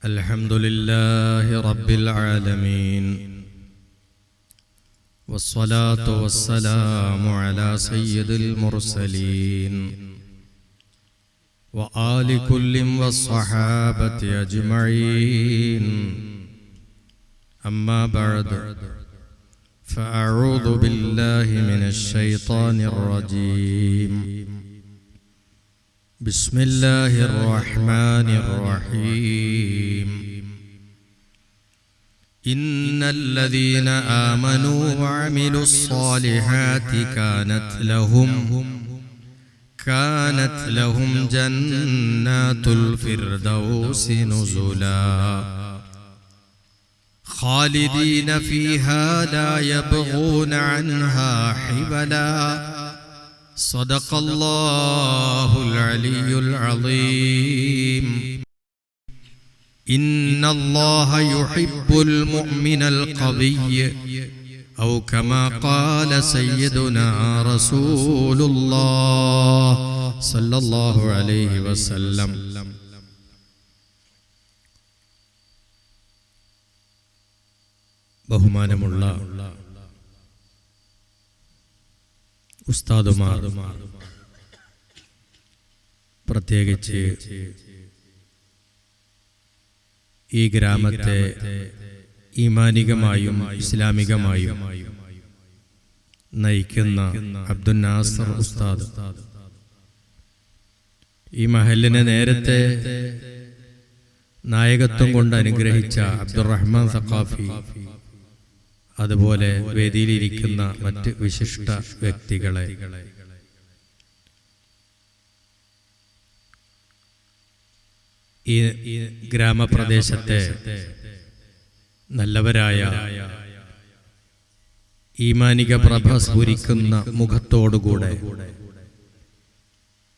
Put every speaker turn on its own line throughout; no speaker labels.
الحمد لله رب العالمين والصلاة والسلام على سيد المرسلين وآل كل والصحابة أجمعين أما بعد فأعوذ بالله من الشيطان الرجيم بسم الله الرحمن الرحيم إن الذين آمنوا وعملوا الصالحات كانت لهم جنات الفردوس نزلا خالدين فيها لا يبغون عنها حولا صدق الله العلي العظيم إن الله يحب المؤمن القوي أو كما قال سيدنا رسول الله صلى الله عليه وسلم. ബഹുമാനമുള്ള ഉസ്താദുമാർ, പ്രത്യേകിച്ച് ഈ ഗ്രാമത്തെ ഈമാനികമായും ഇസ്ലാമികമായും നയിക്കുന്ന അബ്ദുൽ നാസർ ഉസ്താദ്, ഈ മഹല്ലിനെ നേരത്തെ നായകത്വം കൊണ്ട് അനുഗ്രഹിച്ച അബ്ദുറഹ്മാൻ സഖാഫി, അതുപോലെ വേദിയിലിരിക്കുന്ന മറ്റ് വിശിഷ്ട വ്യക്തികളെ, ഈ ഗ്രാമപ്രദേശത്തെ നല്ലവരായ ഈമാനിക പ്രഭ സ്ഫുരിക്കുന്ന മുഖത്തോടുകൂടെ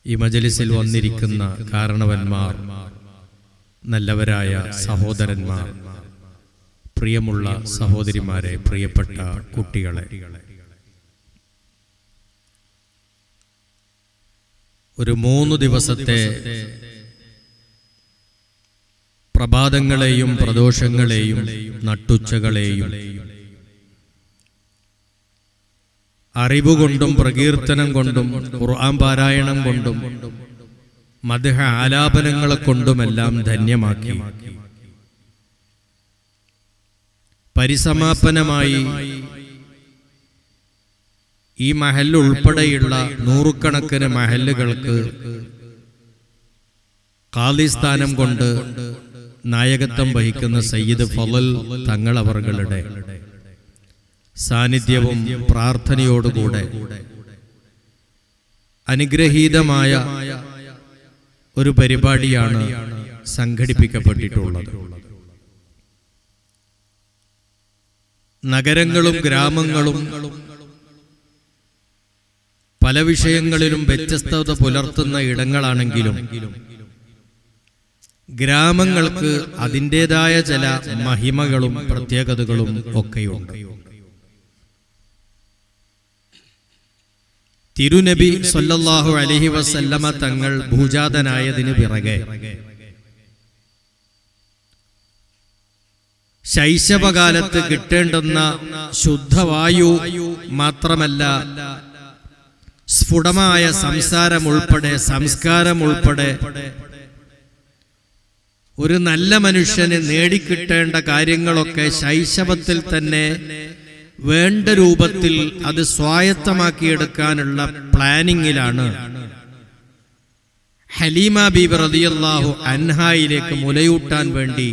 ഈ മജ്‌ലിസിൽ വന്നിരിക്കുന്ന കാരണവന്മാർ, നല്ലവരായ സഹോദരന്മാർ, പ്രിയമുള്ള സഹോദരിമാരെ, പ്രിയപ്പെട്ട കുട്ടികളെ, ഒരു 3 ദിവസത്തെ പ്രഭാതങ്ങളെയും പ്രദോഷങ്ങളെയും നട്ടുച്ചകളെയും അറിവുകൊണ്ടും പ്രകീർത്തനം കൊണ്ടും ഖുർആൻ പാരായണം കൊണ്ടും മദ്ഹ ആലാപനങ്ങളെ കൊണ്ടുമെല്ലാം ധന്യമാക്കി പരിസമാപനമായി ഈ മഹല്ല് ഉൾപ്പെടെയുള്ള 100 കണക്കിന് മഹല്ലുകൾക്ക് ഖാദി സ്ഥാനം കൊണ്ട് നായകത്വം വഹിക്കുന്ന സയ്യിദ് ഫളൽ തങ്ങൾ അവറുകളുടെ സാന്നിധ്യവും പ്രാർത്ഥനയോടുകൂടെ അനുഗ്രഹീതമായ ഒരു പരിപാടിയാണ് സംഘടിപ്പിക്കപ്പെട്ടിട്ടുള്ളത്. നഗരങ്ങളും ഗ്രാമങ്ങളും പല വിഷയങ്ങളിലും വ്യത്യസ്തത പുലർത്തുന്ന ഇടങ്ങളാണെങ്കിലും ഗ്രാമങ്ങൾക്ക് അതിൻ്റെതായ ചില മഹിമകളും പ്രത്യേകതകളും ഒക്കെയുണ്ട്. തിരുനബി സല്ലല്ലാഹു അലൈഹി വസല്ലമ തങ്ങൾ ഭൂജാതനായതിനു പിറകെ ശൈശവകാലത്ത് കിട്ടേണ്ടുന്ന ശുദ്ധവായു മാത്രമല്ല, സ്ഫുടമായ സംസ്കാരം ഉൾപ്പെടെ ഒരു നല്ല മനുഷ്യന് നേടിക്കിട്ടേണ്ട കാര്യങ്ങളൊക്കെ ശൈശവത്തിൽ തന്നെ വേണ്ട രൂപത്തിൽ അത് സ്വായത്തമാക്കിയെടുക്കാനുള്ള പ്ലാനിങ്ങിലാണ് ഹലീമ ബീബി റളിയല്ലാഹു അൻഹായിലേക്ക് മുലയൂട്ടാൻ വേണ്ടി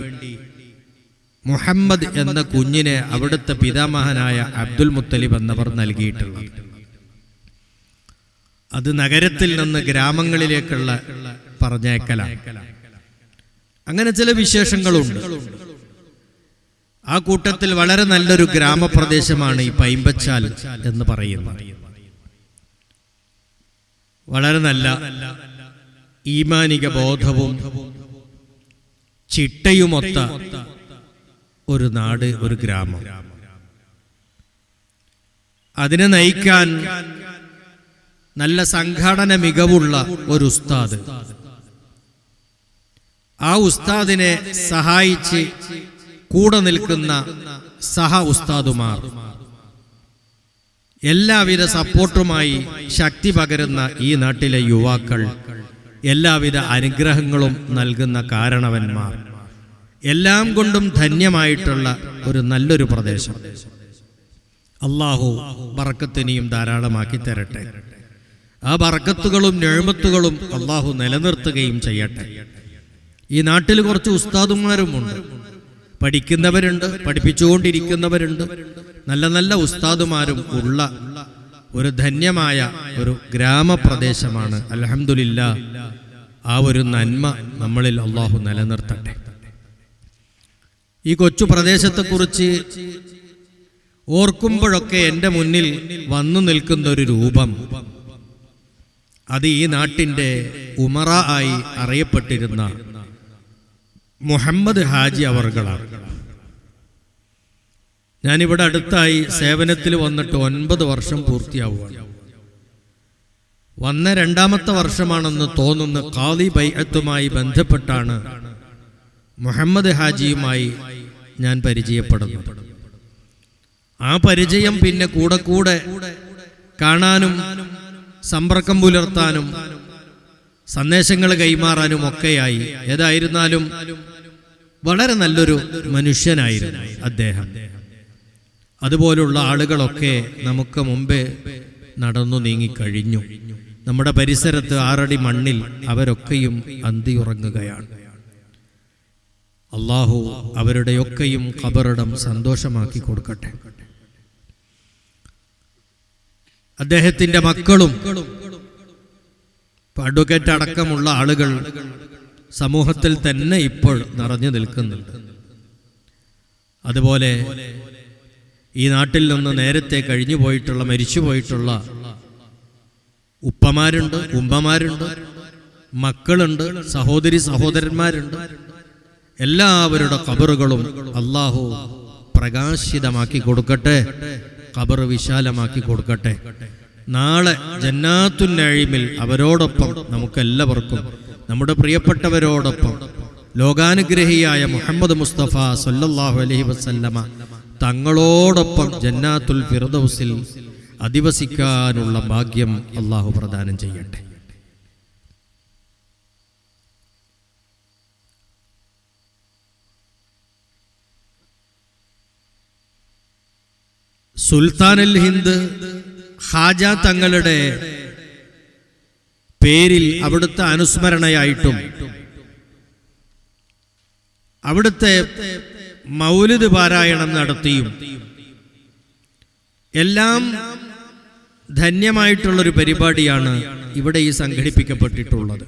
മുഹമ്മദ് എന്ന കുഞ്ഞിനെ അവിടുത്തെ പിതാമഹനായ അബ്ദുൽ മുത്തലിബ് എന്നവർ നൽകിയിട്ടുള്ളത്. അത് നഗരത്തിൽ നിന്ന് ഗ്രാമങ്ങളിലേക്കുള്ള പറഞ്ഞേക്കലാണ്. അങ്ങനെ ചില വിശേഷങ്ങളുണ്ട്. ആ കൂട്ടത്തിൽ വളരെ നല്ലൊരു ഗ്രാമപ്രദേശമാണ് ഈ പൈമ്പച്ചാൽ എന്ന് പറയുന്നത്. വളരെ നല്ല ഈമാനിക ബോധവും ചിട്ടയുമൊത്ത ഒരു നാട്, ഒരു ഗ്രാമം. അതിനെ നയിക്കാൻ നല്ല സംഘാടന മികവുള്ള ഒരു ഉസ്താദ്, ആ ഉസ്താദിനെ സഹായിച്ച് കൂടെ നിൽക്കുന്ന സഹ ഉസ്താദുമാർ, എല്ലാവിധ സപ്പോർട്ടുമായി ശക്തി പകരുന്ന ഈ നാട്ടിലെ യുവാക്കൾ, എല്ലാവിധ അനുഗ്രഹങ്ങളും നൽകുന്ന കാരണവന്മാർ, എല്ലാം കൊണ്ടും ധന്യമായിട്ടുള്ള ഒരു നല്ലൊരു പ്രദേശം. അല്ലാഹു ബറക്കത്തിനെയും ധാരാളമാക്കി തരട്ടെ. ആ ബറക്കത്തുകളും നിഅമത്തുകളും അല്ലാഹു നിലനിർത്തുകയും ചെയ്യട്ടെ. ഈ നാട്ടിൽ കുറച്ച് ഉസ്താദുമാരുമുണ്ട്, പഠിക്കുന്നവരുണ്ട്, പഠിപ്പിച്ചുകൊണ്ടിരിക്കുന്നവരുണ്ട്, നല്ല നല്ല ഉസ്താദുമാരും ഉള്ള ഒരു ധന്യമായ ഒരു ഗ്രാമപ്രദേശമാണ്. അൽഹംദുലില്ലാഹ്, ആ ഒരു നന്മ നമ്മളിൽ അല്ലാഹു നിലനിർത്തട്ടെ. ഈ കൊച്ചു പ്രദേശത്തെക്കുറിച്ച് ഓർക്കുമ്പോഴൊക്കെ എൻ്റെ മുന്നിൽ വന്നു നിൽക്കുന്ന ഒരു രൂപം, അത് ഈ നാട്ടിൻ്റെ ഉമറ ആയി അറിയപ്പെട്ടിരുന്ന മുഹമ്മദ് ഹാജി അവർകളാണ്. ഞാനിവിടെ അടുത്തായി സേവനത്തിൽ വന്നിട്ട് 9 വർഷം പൂർത്തിയാവുകയാണ്. വന്ന 2ാമത്തെ വർഷമാണെന്ന് തോന്നുന്ന ഖാദി ബൈഅത്തുമായി ബന്ധപ്പെട്ടാണ് മുഹമ്മദ് ഹാജിയുമായി ഞാൻ പരിചയപ്പെടുന്നത്. ആ പരിചയം പിന്നെ കൂടെ കൂടെ കാണാനും സമ്പർക്കം പുലർത്താനും സന്ദേശങ്ങൾ കൈമാറാനും ഒക്കെയായി. ഏതായിരുന്നാലും വളരെ നല്ലൊരു മനുഷ്യനായിരുന്നു അദ്ദേഹം. അതുപോലുള്ള ആളുകളൊക്കെ നമുക്ക് മുമ്പേ നടന്നു നീങ്ങിക്കഴിഞ്ഞു. നമ്മുടെ പരിസരത്ത് 6 അടി മണ്ണിൽ അവരൊക്കെയും അന്തിയുറങ്ങുകയാണ്. അല്ലാഹു അവരുടെയൊക്കെയും ഖബറിടം സന്തോഷമാക്കി കൊടുക്കട്ടെ. അദ്ദേഹത്തിന്റെ മക്കളും അഡ്വക്കേറ്റ് അടക്കമുള്ള ആളുകൾ സമൂഹത്തിൽ തന്നെ ഇപ്പോൾ നിറഞ്ഞു നിൽക്കുന്നുണ്ട്. അതുപോലെ ഈ നാട്ടിൽ നിന്ന് നേരത്തെ കഴിഞ്ഞു പോയിട്ടുള്ള, മരിച്ചുപോയിട്ടുള്ള ഉപ്പമാരുണ്ട്, ഉമ്മമാരുണ്ട്, മക്കളുണ്ട്, സഹോദരി സഹോദരന്മാരുണ്ട്. എല്ലാവരുടെ ഖബറുകളും അല്ലാഹു പ്രകാശിതമാക്കി കൊടുക്കട്ടെ, ഖബർ വിശാലമാക്കി കൊടുക്കട്ടെ. നാളെ ജന്നാത്തുൻ നഈമിൽ അവരോടൊപ്പം നമുക്കെല്ലാവർക്കും, നമ്മുടെ പ്രിയപ്പെട്ടവരോടൊപ്പം ലോകാനുഗ്രഹിയായ മുഹമ്മദ് മുസ്തഫ സല്ലല്ലാഹു അലൈഹി വസല്ലമ തങ്ങളോടൊപ്പം ജന്നാത്തുൽ ഫിർദൗസിൽ അധിവസിക്കാനുള്ള ഭാഗ്യം അല്ലാഹു പ്രദാനം ചെയ്യട്ടെ. സുൽത്താനുൽ ഹിന്ദ് ഖാജ തങ്ങളുടെ പേരിൽ അവിടുത്തെ അനുസ്മരണയായിട്ടും അവിടുത്തെ മൗലിദ് പാരായണം നടത്തിയും എല്ലാം ധന്യമായിട്ടുള്ളൊരു പരിപാടിയാണ് ഇവിടെ ഈ സംഘടിപ്പിക്കപ്പെട്ടിട്ടുള്ളത്.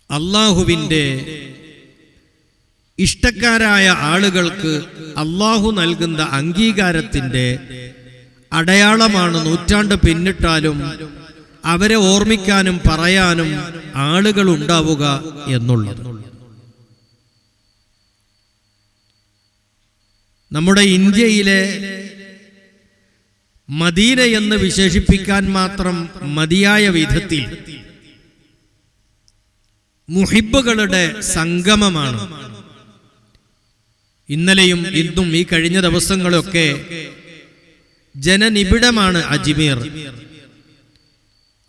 അല്ലാഹുവിൻ്റെ ഇഷ്ടക്കാരായ ആളുകൾക്ക് അല്ലാഹു നൽകുന്ന അംഗീകാരത്തിൻ്റെ അടയാളമാണ് നൂറ്റാണ്ട് പിന്നിട്ടാലും അവരെ ഓർമ്മിക്കാനും പറയാനും ആളുകൾ ഉണ്ടാവുക എന്നുള്ളത്. നമ്മുടെ ഇന്ത്യയിലെ മദീന എന്ന് വിശേഷിപ്പിക്കാൻ മാത്രം മതിയായ വിധത്തിൽ മുഹിബ്ബുകളുടെ സംഗമമാണ്. ഇന്നലെയും ഇന്നും ഈ കഴിഞ്ഞ ദിവസങ്ങളൊക്കെ ജനനിബിഡമാണ് അജ്മീർ.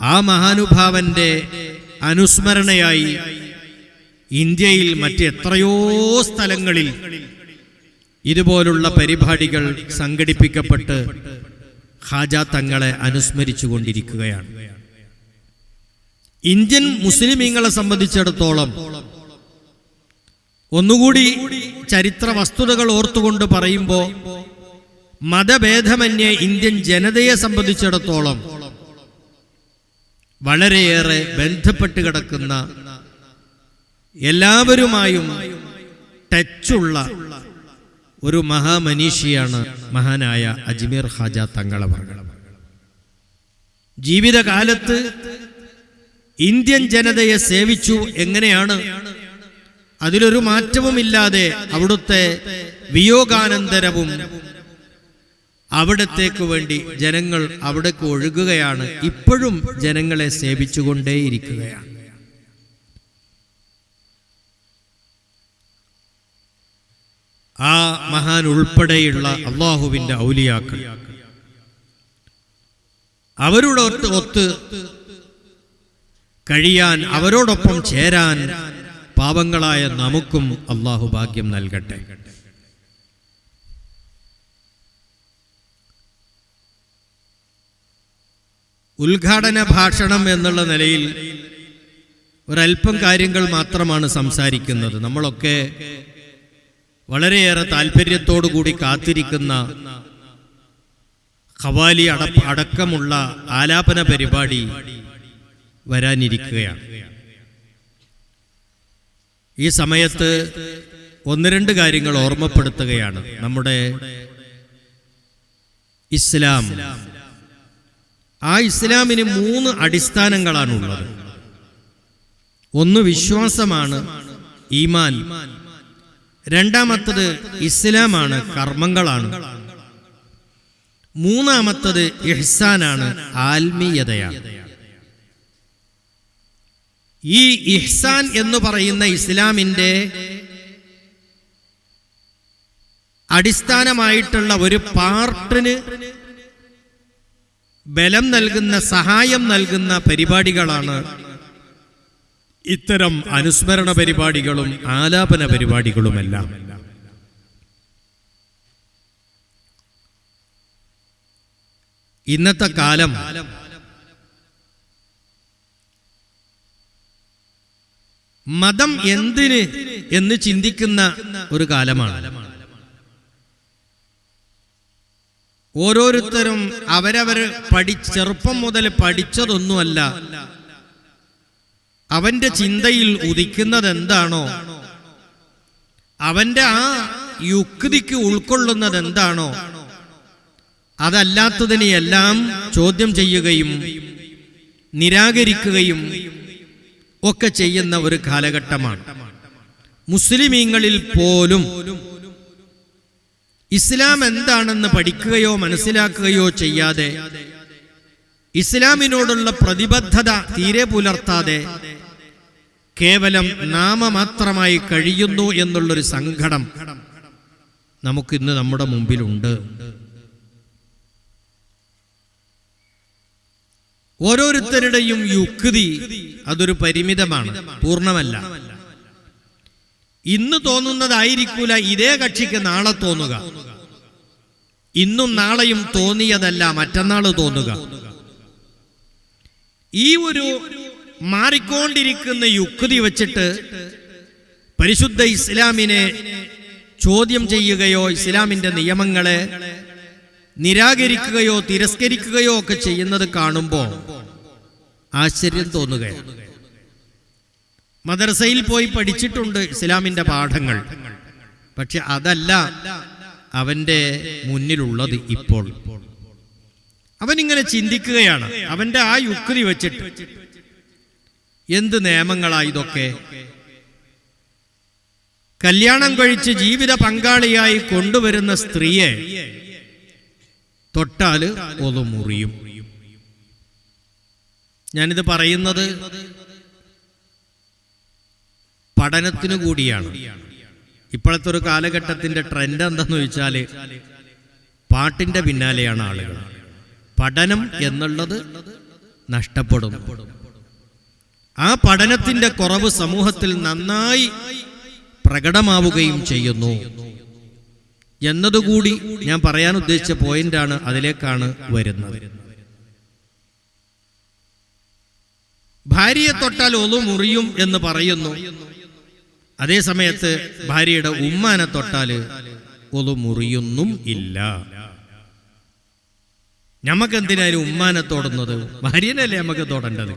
ആ മഹാനുഭാവന്റെ അനുസ്മരണയായി ഇന്ത്യയിൽ മറ്റെത്രയോ സ്ഥലങ്ങളിൽ ഇതുപോലുള്ള പരിപാടികൾ സംഘടിപ്പിക്കപ്പെട്ട് ഖാജ തങ്ങളെ അനുസ്മരിച്ചു കൊണ്ടിരിക്കുകയാണ്. ഇന്ത്യൻ മുസ്ലിമീങ്ങളെ സംബന്ധിച്ചിടത്തോളം ഒന്നുകൂടി ചരിത്ര വസ്തുതകൾ ഓർത്തുകൊണ്ട് പറയുമ്പോൾ, മതഭേദമന്യേ ഇന്ത്യൻ ജനതയെ സംബന്ധിച്ചിടത്തോളം വളരെയേറെ ബന്ധപ്പെട്ട് കിടക്കുന്ന, എല്ലാവരുമായും ടച്ചുള്ള ഒരു മഹാമനീഷിയാണ് മഹാനായ അജ്മീർ ഖാജ തങ്ങളവർ. ജീവിതകാലത്ത് ഇന്ത്യൻ ജനതയെ സേവിച്ചു. എങ്ങനെയാണ്? അതിലൊരു മാറ്റവുമില്ലാതെ അവിടുത്തെ വിയോഗാനന്തരവും അവിടത്തേക്ക് വേണ്ടി ജനങ്ങൾ അവിടേക്ക് ഒഴുകുകയാണ്. ഇപ്പോഴും ജനങ്ങളെ സേവിച്ചുകൊണ്ടേയിരിക്കുകയാണ്. ആ മഹാൻ ഉൾപ്പെടെയുള്ള അള്ളാഹുവിൻ്റെ ഔലിയാക്കൾ അവരുടെ ഒത്ത് കഴിയാൻ, അവരോടൊപ്പം ചേരാൻ പാവങ്ങളായ നമുക്കും അള്ളാഹു ഭാഗ്യം നൽകട്ടെ. ഉദ്ഘാടന ഭാഷണം എന്നുള്ള നിലയിൽ ഒരല്പം കാര്യങ്ങൾ മാത്രമാണ് സംസാരിക്കുന്നത്. നമ്മളൊക്കെ വളരെയേറെ താല്പര്യത്തോടു കൂടി കാത്തിരിക്കുന്ന ഖവാലി അടക്കമുള്ള ആലാപന പരിപാടി വരാനിരിക്കുകയാണ്. ഈ സമയത്ത് ഒന്ന് രണ്ട് കാര്യങ്ങൾ ഓർമ്മപ്പെടുത്തുകയാണ്. നമ്മുടെ ഇസ്ലാം, ആ ഇസ്ലാമിന് 3 അടിസ്ഥാനങ്ങളാണുള്ളത്. ഒന്ന് വിശ്വാസമാണ്, ഈമാൻ. രണ്ടാമത്തത് ഇസ്ലാമാണ്, കർമ്മങ്ങളാണ്. മൂന്നാമത്തത് ഇഹ്സാനാണ്, ആത്മീയതയാണ്. ഈ ഇഹ്സാൻ എന്ന് പറയുന്ന ഇസ്ലാമിൻ്റെ അടിസ്ഥാനമായിട്ടുള്ള ഒരു പാർട്ടിന് ബലം നൽകുന്ന, സഹായം നൽകുന്ന പരിപാടികളാണ് ഇത്തരം അനുസ്മരണ പരിപാടികളും ആലാപന പരിപാടികളുമെല്ലാം. ഇന്നത്തെ കാലം മതം എന്തിന് എന്ന് ചിന്തിക്കുന്ന ഒരു കാലമാണ്. ഓരോരുത്തരും അവരവർ ചെറുപ്പം മുതൽ പഠിച്ചതൊന്നുമല്ല, അവന്റെ ചിന്തയിൽ ഉദിക്കുന്നത് എന്താണോ, അവന്റെ ആ യുക്തിക്ക് ഉൾക്കൊള്ളുന്നത് എന്താണോ, അതല്ലാത്തതിനെയെല്ലാം ചോദ്യം ചെയ്യുകയും നിരാകരിക്കുകയും ഒക്കെ ചെയ്യുന്ന ഒരു കാലഘട്ടമാണ്. മുസ്ലിമീങ്ങളിൽ പോലും ഇസ്ലാം എന്താണെന്ന് പഠിക്കുകയോ മനസ്സിലാക്കുകയോ ചെയ്യാതെ, ഇസ്ലാമിനോടുള്ള പ്രതിബദ്ധത തീരെ പുലർത്താതെ കേവലം നാമമാത്രമായി കഴിയുന്നു എന്നുള്ളൊരു സങ്കടം നമുക്കിന്ന് നമ്മുടെ മുമ്പിലുണ്ട്. ഓരോരുത്തരുടെയും യുക്തി അതൊരു പരിമിതമാണ്, പൂർണ്ണമല്ല. ഇന്ന് തോന്നുന്നതായിരിക്കൂല ഇതേ കക്ഷിക്ക് നാളെ തോന്നുക. ഇന്നും നാളെയും തോന്നിയതല്ല മറ്റന്നാൾ തോന്നുക. ഈ ഒരു മാറിക്കൊണ്ടിരിക്കുന്ന യുക്തി വച്ചിട്ട് പരിശുദ്ധ ഇസ്ലാമിനെ ചോദ്യം ചെയ്യുകയോ ഇസ്ലാമിന്റെ നിയമങ്ങളെ നിരാകരിക്കുകയോ തിരസ്കരിക്കുകയോ ഒക്കെ ചെയ്യുന്നത് കാണുമ്പോൾ ആശ്ചര്യം തോന്നുകയാണ്. മദ്രസയിൽ പോയി പഠിച്ചിട്ടുണ്ട് ഇസ്ലാമിന്റെ പാഠങ്ങൾ, പക്ഷെ അതല്ല അവന്റെ മുന്നിലുള്ളത്. ഇപ്പോൾ അവനിങ്ങനെ ചിന്തിക്കുകയാണ്, അവന്റെ ആ യുക്തി വെച്ചിട്ട് എന്ത് നിയമങ്ങളാ ഇതൊക്കെ. കല്യാണം കഴിച്ച് ജീവിത പങ്കാളിയായി കൊണ്ടുവരുന്ന സ്ത്രീയെ തൊട്ടാല് ഒതു മുറിയും. ഞാനിത് പറയുന്നത് പഠനത്തിനു കൂടിയാണ്. ഇപ്പോഴത്തെ ഒരു കാലഘട്ടത്തിന്റെ ട്രെൻഡ് എന്താന്ന് ചോദിച്ചാല് പാട്ടിന്റെ പിന്നാലെയാണ് ആളുകൾ. പഠനം എന്നുള്ളത് നഷ്ടപ്പെടും. ആ പഠനത്തിന്റെ കുറവ് സമൂഹത്തിൽ നന്നായി പ്രകടമാവുകയും ചെയ്യുന്നു എന്നതുകൂടി ഞാൻ പറയാൻ ഉദ്ദേശിച്ച പോയിന്റാണ്. അതിലേക്കാണ് വരുന്നത്. ഭാര്യയെ തൊട്ടാൽ ഒതു മുറിയും എന്ന് പറയുന്നു. അതേ സമയത്ത് ഭാര്യയുടെ ഉമ്മാനെ തൊട്ടാല് ഒതു മുറിയൊന്നും ഇല്ല. നമുക്കെന്തിനായാലും ഉമ്മാനെ തൊടുന്നത്? ഭാര്യനല്ലേ നമുക്ക് തൊടേണ്ടത്.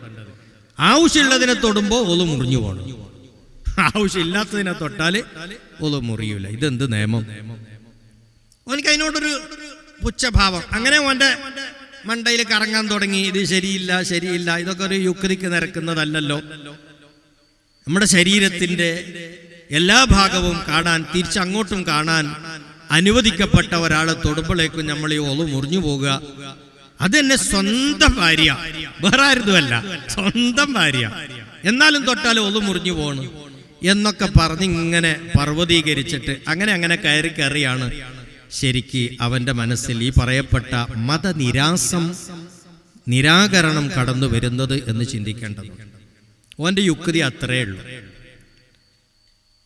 ആവശ്യമുള്ളതിനെ തൊടുമ്പോൾ ഒതു മുറിഞ്ഞു പോകണം. ആവശ്യമില്ലാത്തതിനെ തൊട്ടാല് ഒതു മുറിയൂല. ഇതെന്ത് നിയമം? ഓനിക്ക് അതിനോടൊരു പുച്ഛഭാവം. അങ്ങനെ ഓന്റെ മണ്ടയിൽ കറങ്ങാൻ തുടങ്ങി. ഇത് ശരിയില്ല, ശരിയില്ല, ഇതൊക്കെ ഒരു യുക്തിക്ക് നിരക്കുന്നതല്ലല്ലോ. നമ്മുടെ ശരീരത്തിന്റെ എല്ലാ ഭാഗവും കാണാൻ, തിരിച്ചങ്ങോട്ടും കാണാൻ അനുവദിക്കപ്പെട്ട ഒരാളെ തൊടുമ്പോഴേക്കും നമ്മൾ ഈ ഒതു മുറിഞ്ഞു പോകുക. അതെന്നെ സ്വന്തം ഭാര്യ, വേറെ ആരുതുമല്ല, സ്വന്തം ഭാര്യ. എന്നാലും തൊട്ടാലും ഒതു മുറിഞ്ഞു പോകണം. എന്നൊക്കെ പറഞ്ഞിങ്ങനെ പർവ്വതീകരിച്ചിട്ട് അങ്ങനെ കയറിയാണ് ശരിക്ക് അവന്റെ മനസ്സിൽ ഈ പറയപ്പെട്ട നിരാകരണം കടന്നു വരുന്നത് എന്ന് ചിന്തിക്കേണ്ടത്. ഓന്റെ യുക്തി അത്രയേ ഉള്ളൂ.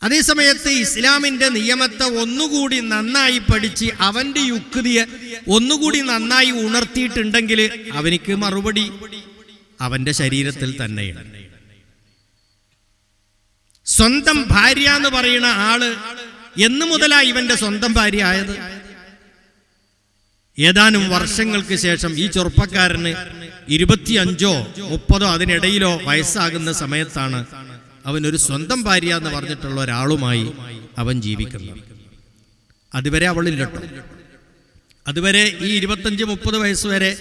അതേസമയത്ത് ഇസ്ലാമിന്റെ നിയമത്തെ ഒന്നുകൂടി നന്നായി പഠിച്ച് അവന്റെ യുക്തിയെ ഒന്നുകൂടി നന്നായി ഉണർത്തിയിട്ടുണ്ടെങ്കിൽ അവനിക്ക് മറുപടി അവന്റെ ശരീരത്തിൽ തന്നെയാണ്. സ്വന്തം ഭാര്യ എന്ന് പറയുന്ന ആള് എന്നു മുതലാ ഇവന്റെ സ്വന്തം ഭാര്യ ആയത്? ഏതാനും വർഷങ്ങൾക്ക് ശേഷം ഈ ചെറുപ്പക്കാരന് 25 or 30 അതിനിടയിലോ വയസ്സാകുന്ന സമയത്താണ് അവനൊരു സ്വന്തം ഭാര്യ എന്ന് പറഞ്ഞിട്ടുള്ള ഒരാളുമായി അവൻ ജീവിക്കുന്നത്. അതുവരെ അവളില്ലട്ടോ. അതുവരെ ഈ 25-30 വയസ്സ് വരെ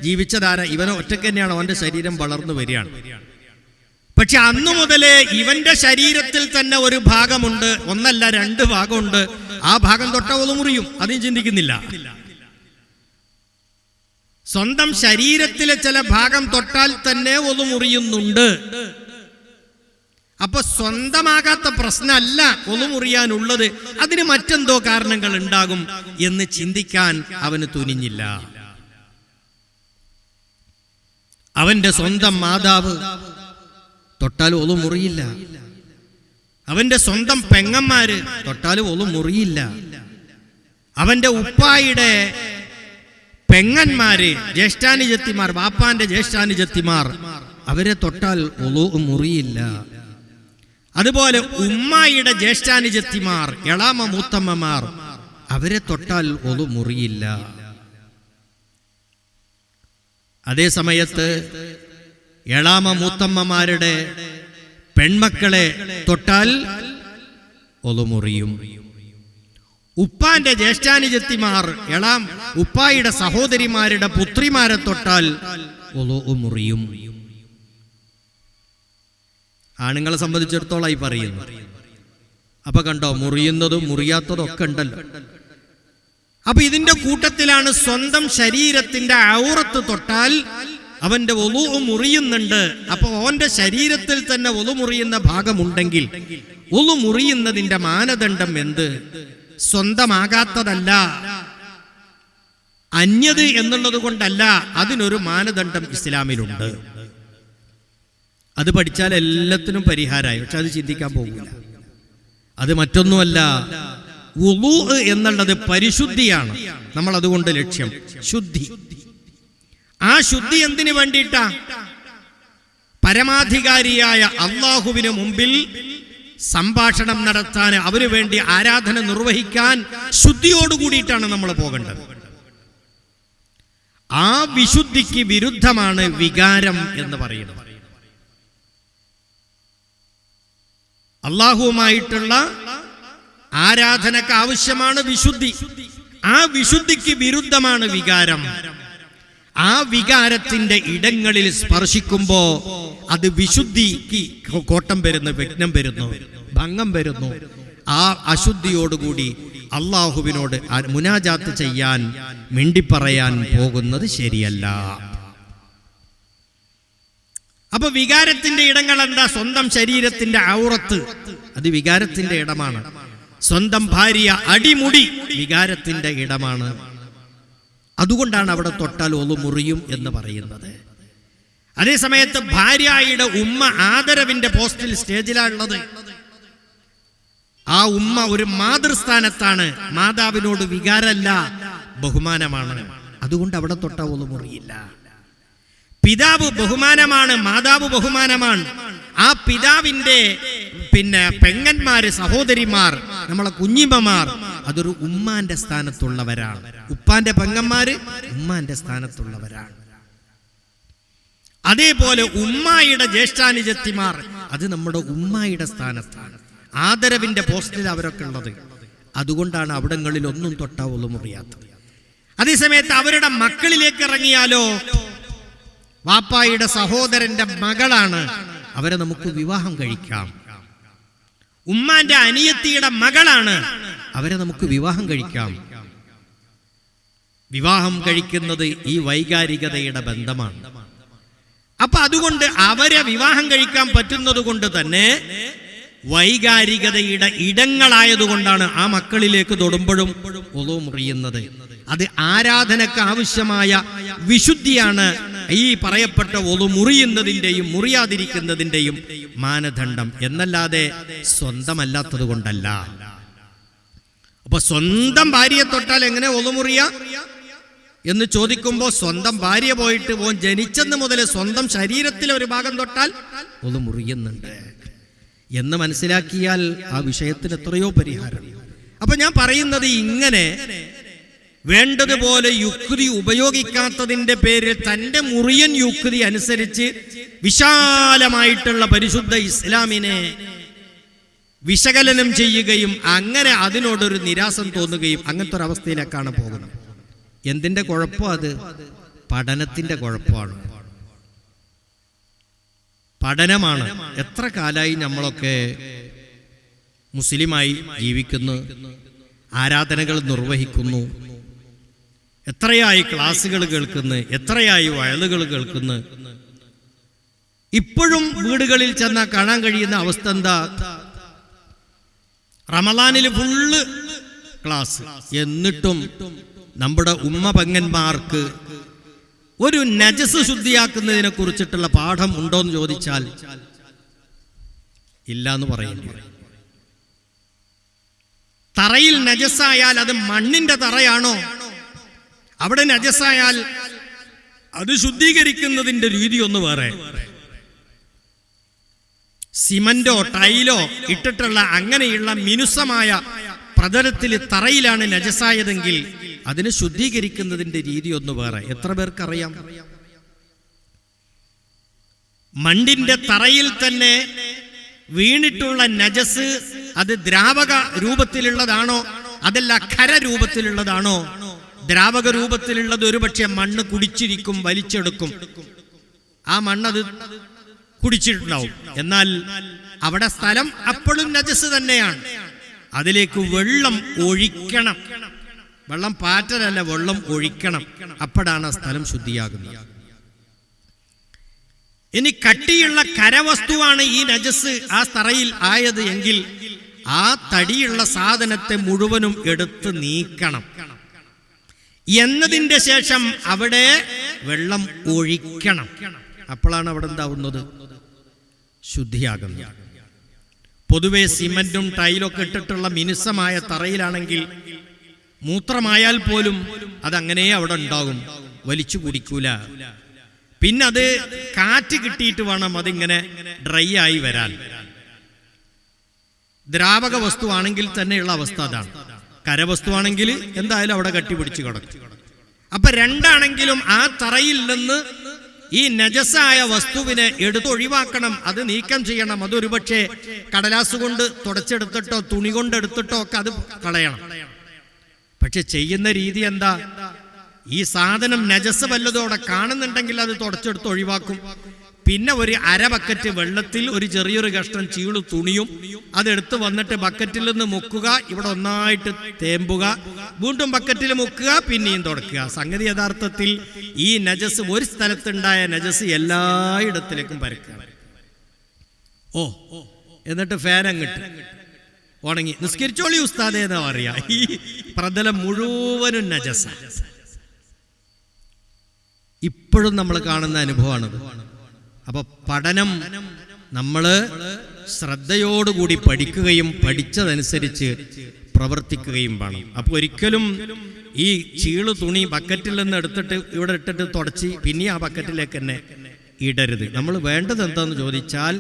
ജീവിച്ചതാര ഇവനെ ഒറ്റയ്ക്ക് തന്നെയാണ്. അവന്റെ ശരീരം വളർന്നു വരികയാണ്. പക്ഷെ അന്നു മുതലേ ഇവന്റെ ശരീരത്തിൽ തന്നെ ഒരു ഭാഗമുണ്ട്, ഒന്നല്ല 2 ഭാഗമുണ്ട്. ആ ഭാഗം തൊട്ട ഒതു മുറിയും, അതും ചിന്തിക്കുന്നില്ല. സ്വന്തം ശരീരത്തിലെ ചില ഭാഗം തൊട്ടാൽ തന്നെ ഒതു മുറിയുന്നുണ്ട്. അപ്പൊ സ്വന്തമാകാത്ത പ്രശ്നമല്ല ഒതു മുറിയാനുള്ളത്, അതിന് മറ്റെന്തോ കാരണങ്ങൾ ഉണ്ടാകും എന്ന് ചിന്തിക്കാൻ അവന് തുനിഞ്ഞില്ല. അവന്റെ സ്വന്തം മാതാവ് തൊട്ടാൽ ഒതു മുറിയില്ല. അവന്റെ സ്വന്തം പെങ്ങന്മാര് തൊട്ടാൽ ഒതു മുറിയില്ല. അവന്റെ ഉപ്പായുടെ പെങ്ങന്മാര്, ജ്യേഷ്ഠാനുജത്തിമാർ, ബാപ്പാന്റെ ജ്യേഷ്ഠാനുജത്തിമാർ, അവരെ തൊട്ടാൽ ഒതു മുറിയില്ല. അതുപോലെ ഉമ്മായിയുടെ ജ്യേഷ്ഠാനുജത്തിമാർ, എളാമ മൂത്തമ്മമാർ, അവരെ തൊട്ടാൽ ഒതു മുറിയില്ല. അതേ സമയത്ത് എളാമ മൂത്തമ്മമാരുടെ പെൺമക്കളെ തൊട്ടാൽ ഒതു മുറിയും. ഉപ്പാന്റെ ജ്യേഷ്ഠാനുജത്തിമാർ, ഉപ്പായുടെ സഹോദരിമാരുടെ പുത്രിമാരെ തൊട്ടാൽ ഒതു മുറിയും. ആണുങ്ങളെ സംബന്ധിച്ചിടത്തോളം ഈ പറയുന്നു. അപ്പൊ കണ്ടോ, മുറിയുന്നതും മുറിയാത്തതും ഒക്കെ ഉണ്ടല്ലോ. അപ്പൊ ഇതിന്റെ കൂട്ടത്തിലാണ് സ്വന്തം ശരീരത്തിന്റെ ഔറത്ത് തൊട്ടാൽ അവന്റെ ഒളു മുറിയുന്നുണ്ട്. അപ്പൊ അവന്റെ ശരീരത്തിൽ തന്നെ ഒളു മുറിയുന്ന ഭാഗമുണ്ടെങ്കിൽ ഒളു മുറിയുന്നതിന്റെ മാനദണ്ഡം എന്ത്? സ്വന്തമാകാത്തതല്ല, അന്യത് എന്നുള്ളത് കൊണ്ടല്ല, അതിനൊരു മാനദണ്ഡം ഇസ്ലാമിലുണ്ട്. അത് പഠിച്ചാൽ എല്ലാത്തിനും പരിഹാരമായി. പക്ഷെ അത് ചിന്തിക്കാൻ പോകില്ല. അത് മറ്റൊന്നുമല്ല, വുളൂ എന്നുള്ളത് പരിശുദ്ധിയാണ്. നമ്മൾ അതുകൊണ്ട് ലക്ഷ്യം ശുദ്ധി. ആ ശുദ്ധി എന്തിനു വേണ്ടിയിട്ടാ? പരമാധികാരിയായ അള്ളാഹുവിന് മുമ്പിൽ സംഭാഷണം നടത്താൻ, അവന് വേണ്ടി ആരാധന നിർവഹിക്കാൻ ശുദ്ധിയോടുകൂടിയിട്ടാണ് നമ്മൾ പോകേണ്ടത്. ആ വിശുദ്ധിക്ക് വിരുദ്ധമാണ് വികാരം എന്ന് പറയുന്നത്. അള്ളാഹുവുമായിട്ടുള്ള ആരാധനക്ക് ആവശ്യമാണ് വിശുദ്ധി. ആ വിശുദ്ധിക്ക് വിരുദ്ധമാണ് വികാരം. ആ വികാരത്തിന്റെ ഇടങ്ങളിൽ സ്പർശിക്കുമ്പോ അത് വിശുദ്ധിക്ക് കോട്ടം വരുന്നു, വിഘ്നം വരുന്നു, ഭംഗം വരുന്നു. ആ അശുദ്ധിയോടുകൂടി അള്ളാഹുവിനോട് മുനാജാത്ത് ചെയ്യാൻ, മിണ്ടിപ്പറയാൻ പോകുന്നത് ശരിയല്ല. അപ്പൊ വികാരത്തിന്റെ ഇടങ്ങൾ എന്താ? സ്വന്തം ശരീരത്തിന്റെ ഔറത്ത്, അത് വികാരത്തിന്റെ ഇടമാണ്. സ്വന്തം ഭാര്യ അടിമുടി വികാരത്തിന്റെ ഇടമാണ്. അതുകൊണ്ടാണ് അവിടെ തൊട്ടാൽ ഒളു മുറിയും എന്ന് പറയുന്നത്. അതേസമയത്ത് ഭാര്യയുടെ ഉമ്മ ആദരവിന്റെ പോസ്റ്റിൽ സ്റ്റേജിലാണുള്ളത്. ആ ഉമ്മ ഒരു മാതൃസ്ഥാനത്താണ്. മാതാവിനോട് വികാരമല്ല, ബഹുമാനമാണ്. അതുകൊണ്ട് അവിടെ തൊട്ടാൽ ഒളു മുറിയില്ല. പിതാവ് ബഹുമാനമാണ്, മാതാവ് ബഹുമാനമാണ്. ആ പിതാവിന്റെ പെങ്ങന്മാര്, സഹോദരിമാർ, നമ്മളെ കുഞ്ഞിമ്മമാർ, അതൊരു ഉമ്മാന്റെ സ്ഥാനത്തുള്ളവരാണ്. ഉപ്പാന്റെ പെങ്ങന്മാര് ഉമ്മാന്റെ സ്ഥാനത്തുള്ളവരാണ്. അതേപോലെ ഉമ്മായുടെ ജ്യേഷ്ഠാനുജത്തിമാർ, അത് നമ്മുടെ ഉമ്മായുടെ സ്ഥാനത്താണ്. ആദരവിന്റെ പോസ്റ്റിൽ അവരൊക്കെ ഉള്ളത്. അതുകൊണ്ടാണ് അവിടങ്ങളിൽ ഒന്നും തൊട്ടാ ഒളു മുറിയാത്തത്. അതേസമയത്ത് അവരുടെ മക്കളിലേക്ക് ഇറങ്ങിയാലോ, വാപ്പായുടെ സഹോദരന്റെ മകളാണ്, അവരെ നമുക്ക് വിവാഹം കഴിക്കാം. ഉമ്മാന്റെ അനിയത്തിയുടെ മകളാണ്, അവരെ നമുക്ക് വിവാഹം കഴിക്കാം. വിവാഹം കഴിക്കുന്നത് ഈ വൈകാരികതയുടെ ബന്ധമാണ്. അപ്പൊ അതുകൊണ്ട് അവരെ വിവാഹം കഴിക്കാൻ പറ്റുന്നത് കൊണ്ട് തന്നെ വൈകാരികതയുടെ ഇടങ്ങളായതുകൊണ്ടാണ് ആ മക്കളിലേക്ക് തൊടുമ്പോഴും ഒളു മുറിയുന്നത്. അത് ആരാധനക്ക് ആവശ്യമായ വിശുദ്ധിയാണ് ഈ പറയപ്പെട്ട ഒളു മുറിയുന്നതിൻ്റെയും മുറിയാതിരിക്കുന്നതിൻ്റെയും മാനദണ്ഡം, എന്നല്ലാതെ സ്വന്തമല്ലാത്തത് കൊണ്ടല്ല. അപ്പൊ സ്വന്തം ഭാര്യയെ തൊട്ടാൽ എങ്ങനെ ഒളു മുറിയ എന്ന് ചോദിക്കുമ്പോൾ, സ്വന്തം ഭാര്യ പോയിട്ട് ഓൻ ജനിച്ചെന്ന് മുതൽ സ്വന്തം ശരീരത്തിലെ ഒരു ഭാഗം തൊട്ടാൽ ഒളു മുറിയുന്നുണ്ട് എന്ന് മനസ്സിലാക്കിയാൽ ആ വിഷയത്തിന് എത്രയോ പരിഹാരം. അപ്പൊ ഞാൻ പറയുന്നത്, ഇങ്ങനെ വേണ്ടതുപോലെ യുക്തി ഉപയോഗിക്കാത്തതിന്റെ പേരിൽ തന്റെ മുറിയൻ യുക്തി അനുസരിച്ച് വിശാലമായിട്ടുള്ള പരിശുദ്ധ ഇസ്ലാമിനെ വിശകലനം ചെയ്യുകയും അങ്ങനെ അതിനോടൊരു നിരാസം തോന്നുകയും അങ്ങനത്തെ ഒരു അവസ്ഥയിലേക്കാണ് പോകുന്നത്. എന്തിന്റെ കുഴപ്പം? അത് പഠനത്തിന്റെ കുഴപ്പമാണ്, പഠനമാണ്. എത്ര കാലമായി നമ്മളൊക്കെ മുസ്ലിമായി ജീവിക്കുന്നു, ആരാധനകൾ നിർവഹിക്കുന്നു, എത്രയായി ക്ലാസ്സുകൾ കേൾക്കുന്നു, എത്രയായി വയലുകൾ കേൾക്കുന്നു. ഇപ്പോഴും വീടുകളിൽ ചെന്നാൽ കാണാൻ കഴിയുന്ന അവസ്ഥ എന്താ? റമളാനിൽ ഫുള്ള് ക്ലാസ്, എന്നിട്ടും നമ്മുടെ ഉമ്മ പെങ്ങന്മാർക്ക് ഒരു നജസ് ശുദ്ധിയാക്കുന്നതിനെ കുറിച്ചിട്ടുള്ള പാഠം ഉണ്ടോന്ന് ചോദിച്ചാൽ ഇല്ല എന്ന് പറയുന്നു. തറയിൽ നജസായാൽ അത് മണ്ണിന്റെ തറയാണോ? അവിടെ നജസായാൽ അത് ശുദ്ധീകരിക്കുന്നതിന്റെ രീതി ഒന്ന് വേറെ. സിമന്റോ ടൈലോ ഇട്ടിട്ടുള്ള അങ്ങനെയുള്ള മിനുസമായ പ്രതലത്തിൽ തറയിലാണ് നജസായതെങ്കിൽ അതിനെ ശുദ്ധീകരിക്കുന്നതിന്റെ രീതി ഒന്ന് വേറെ. എത്ര പേർക്കറിയാം? മണ്ണിന്റെ തറയിൽ തന്നെ വീണിട്ടുള്ള നജസ് അത് ദ്രാവക രൂപത്തിലുള്ളതാണോ അതല്ല ഖര രൂപത്തിലുള്ളതാണോ? ദ്രാവക രൂപത്തിലുള്ളത് ഒരുപക്ഷെ മണ്ണ് കുടിച്ചിരിക്കും, വലിച്ചെടുക്കും, ആ മണ്ണത് കുടിച്ചിട്ടുണ്ടാവും. എന്നാൽ അവിടെ സ്ഥലം അപ്പോഴും നജസ് തന്നെയാണ്. അതിലേക്ക് വെള്ളം ഒഴിക്കണം, വെള്ളം പാറ്റലല്ല, വെള്ളം ഒഴിക്കണം. അപ്പോഴാണ് ആ സ്ഥലം ശുദ്ധിയാകുന്നത്. ഇനി കട്ടിയുള്ള കരവസ്തുവാണ് ഈ നജസ് ആ തറയിൽ ആയത് എങ്കിൽ ആ തടിയുള്ള സാധനത്തെ മുഴുവനും എടുത്ത് നീക്കണം. എന്നതിന്റെ ശേഷം അവിടെ വെള്ളം ഒഴിക്കണം. അപ്പോഴാണ് അവിടെ എന്താവുന്നത്? ശുദ്ധിയാകുന്നത്. പൊതുവെ സിമന്റും ടൈലൊക്കെ ഇട്ടിട്ടുള്ള മിനുസമായ തറയിലാണെങ്കിൽ മൂത്രമായാൽ പോലും അതങ്ങനെ അവിടെ ഉണ്ടാകും, വലിച്ചു കുടിക്കൂല. പിന്നെ അത് കാറ്റ് കിട്ടിയിട്ട് വേണം അതിങ്ങനെ ഡ്രൈ ആയി വരാൻ. ദ്രാവക വസ്തു ആണെങ്കിൽ തന്നെയുള്ള അവസ്ഥ അതാണ്. കരവസ്തുവാണെങ്കിൽ എന്തായാലും അവിടെ കട്ടിപിടിച്ച് കിടക്കും. അപ്പൊ രണ്ടാണെങ്കിലും ആ തറയിൽ നിന്ന് ഈ നജസായ വസ്തുവിനെ എടുത്തൊഴിവാക്കണം, അത് നീക്കം ചെയ്യണം. അതൊരുപക്ഷെ കടലാസ് കൊണ്ട് തുടച്ചെടുത്തിട്ടോ തുണി കൊണ്ടെടുത്തിട്ടോ ഒക്കെ അത് കളയണം. പക്ഷെ ചെയ്യുന്ന രീതി എന്താ? ഈ സാധനം നജസ് വല്ലതോടെ കാണുന്നുണ്ടെങ്കിൽ അത് തുടച്ചെടുത്ത് ഒഴിവാക്കും. പിന്നെ ഒരു അര ബക്കറ്റ് വെള്ളത്തിൽ ഒരു ചെറിയൊരു കഷ്ണം ചീളു തുണിയും അതെടുത്ത് വന്നിട്ട് ബക്കറ്റിൽ നിന്ന് മുക്കുക, ഇവിടെ ഒന്നായിട്ട് തേമ്പുക, വീണ്ടും ബക്കറ്റിൽ മുക്കുക, പിന്നെയും തുടക്കുക. സംഗതി യഥാർത്ഥത്തിൽ ഈ നജസ്, ഒരു സ്ഥലത്തുണ്ടായ നജസ് എല്ലായിടത്തിലേക്കും പരക്കുക. എന്നിട്ട് ഫാൻ അങ്ങിട്ട് ഉണങ്ങി നിസ്കരിച്ചോളി ഉസ്താദേ എന്നാ പറയാ. ഈ പ്രതലം മുഴുവനും നജസ. ഇപ്പോഴും നമ്മൾ കാണുന്ന അനുഭവമാണത്. അപ്പൊ പഠനം നമ്മൾ ശ്രദ്ധയോടുകൂടി പഠിക്കുകയും പഠിച്ചതനുസരിച്ച് പ്രവർത്തിക്കുകയും വേണം. അപ്പൊ ഒരിക്കലും ഈ ചീളു തുണി ബക്കറ്റിൽ നിന്ന് എടുത്തിട്ട് ഇവിടെ ഇട്ടിട്ട് തുടച്ച് പിന്നെ ആ ബക്കറ്റിലേക്ക് തന്നെ ഇടരുത്. നമ്മൾ വേണ്ടത് എന്താന്ന് ചോദിച്ചാൽ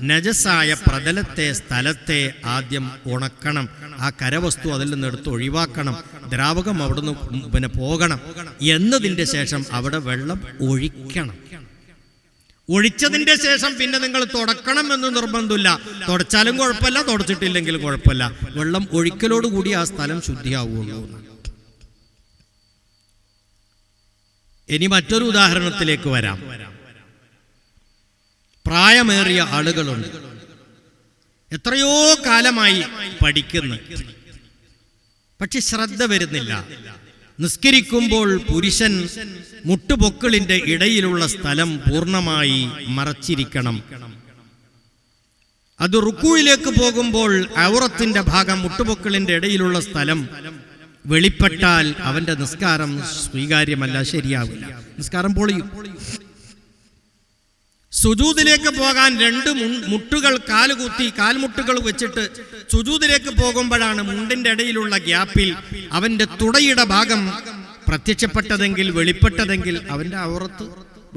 നജസായ പ്രതലത്തെ, സ്ഥലത്തെ ആദ്യം ഉണക്കണം. ആ കരവസ്തു അതിൽ നിന്ന് എടുത്ത് ഒഴിവാക്കണം. ദ്രാവകം അവിടുന്ന് പിന്നെ പോകണം. എന്നതിൻ്റെ ശേഷം അവിടെ വെള്ളം ഒഴിക്കണം. ഒഴിച്ചതിന്റെ ശേഷം പിന്നെ നിങ്ങൾ തുടക്കണം എന്ന് നിർബന്ധമില്ല. തുടച്ചാലും കുഴപ്പമില്ല, തുടച്ചിട്ടില്ലെങ്കിലും കുഴപ്പമില്ല. വെള്ളം ഒഴിക്കലോടുകൂടി ആ സ്ഥലം ശുദ്ധിയാവുള്ളൂ. ഇനി മറ്റൊരു ഉദാഹരണത്തിലേക്ക് വരാം. പ്രായമേറിയ ആളുകളുണ്ട്, എത്രയോ കാലമായി പഠിക്കുന്നു, പക്ഷെ ശ്രദ്ധ വരുന്നില്ല. നിസ്കരിക്കുമ്പോൾ പുരുഷൻ മുട്ടുപൊക്കിളിന്റെ ഇടയിലുള്ള സ്ഥലം പൂർണ്ണമായി മറച്ചിരിക്കണം. അത് റുക്കൂയിലേക്ക് പോകുമ്പോൾ ഔറത്തിന്റെ ഭാഗം മുട്ടുപൊക്കിളിന്റെ ഇടയിലുള്ള സ്ഥലം വെളിപ്പെട്ടാൽ അവന്റെ നിസ്കാരം സ്വീകാര്യമല്ല, ശരിയാവില്ല, നിസ്കാരം പൊളിയും. സുജൂദിലേക്ക് പോകാൻ രണ്ട് മുട്ടുകൾ കാലുകുത്തി കാൽമുട്ടുകൾ വെച്ചിട്ട് സുജൂദിലേക്ക് പോകുമ്പോഴാണ് മുണ്ടിന്റെ ഇടയിലുള്ള ഗ്യാപ്പിൽ അവന്റെ തുടയുടെ ഭാഗം പ്രത്യക്ഷപ്പെട്ടതെങ്കിൽ വെളിപ്പെട്ടതെങ്കിൽ അവന്റെ ഔറത്ത്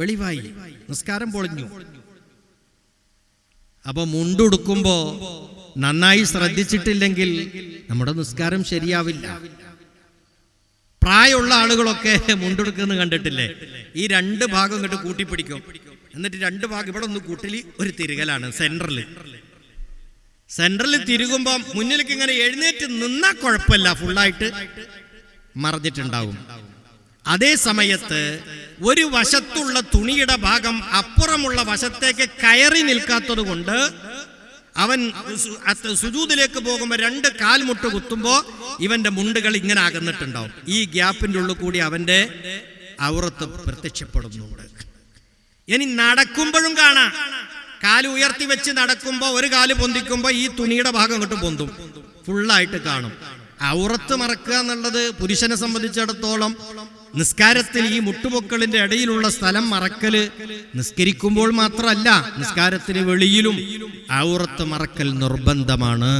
വെളിവായി, നിസ്കാരം പൊളിഞ്ഞു. അപ്പൊ മുണ്ടുടുക്കുമ്പോ നന്നായി ശ്രദ്ധിച്ചിട്ടില്ലെങ്കിൽ നമ്മുടെ നിസ്കാരം ശരിയാവില്ല. പ്രായമുള്ള ആളുകളൊക്കെ മുണ്ടെടുക്കുന്ന കണ്ടിട്ടില്ലേ? ഈ രണ്ട് ഭാഗം ഇങ്ങോട്ട് കൂട്ടിപ്പിടിക്കും, എന്നിട്ട് രണ്ട് ഭാഗം ഇവിടെ ഒന്ന് കൂട്ടലി ഒരു തിരുകലാണ് സെൻട്രലിൽ തിരുകുമ്പോ മുന്നിലേക്ക് ഇങ്ങനെ എഴുന്നേറ്റ് നിന്നാ കുഴപ്പമില്ല, ഫുള്ളായിട്ട് മറഞ്ഞിട്ടുണ്ടാവും. അതേ സമയത്ത് ഒരു വശത്തുള്ള തുണിയുടെ ഭാഗം അപ്പുറമുള്ള വശത്തേക്ക് കയറി നിൽക്കാത്തത് കൊണ്ട് അവൻ സുജൂദിലേക്ക് പോകുമ്പോൾ രണ്ട് കാൽമുട്ട് കുത്തുമ്പോ ഇവന്റെ മുണ്ടുകൾ ഇങ്ങനെ അകന്നിട്ടുണ്ടാവും. ഈ ഗ്യാപ്പിന്റെ ഉള്ളിൽ കൂടി അവന്റെ ഔറത്ത് പ്രത്യക്ഷപ്പെടുന്നുണ്ട്. ഇനി നടക്കുമ്പോഴും കാണാം, കാല് ഉയർത്തി വെച്ച് നടക്കുമ്പോ ഒരു കാല് പൊന്തിക്കുമ്പോ ഈ തുണിയുടെ ഭാഗം അങ്ങോട്ട് പൊന്തും, ഫുള്ളായിട്ട് കാണും. ഔറത്ത് മറക്കുക എന്നുള്ളത് പുരുഷനെ സംബന്ധിച്ചിടത്തോളം നിസ്കാരത്തിൽ ഈ മുട്ടുപൊക്കളിന്റെ ഇടയിലുള്ള സ്ഥലം മറക്കല് നിസ്കരിക്കുമ്പോൾ മാത്രമല്ല, നിസ്കാരത്തിന് വെളിയിലും ഔറത്ത് മറക്കൽ നിർബന്ധമാണ്.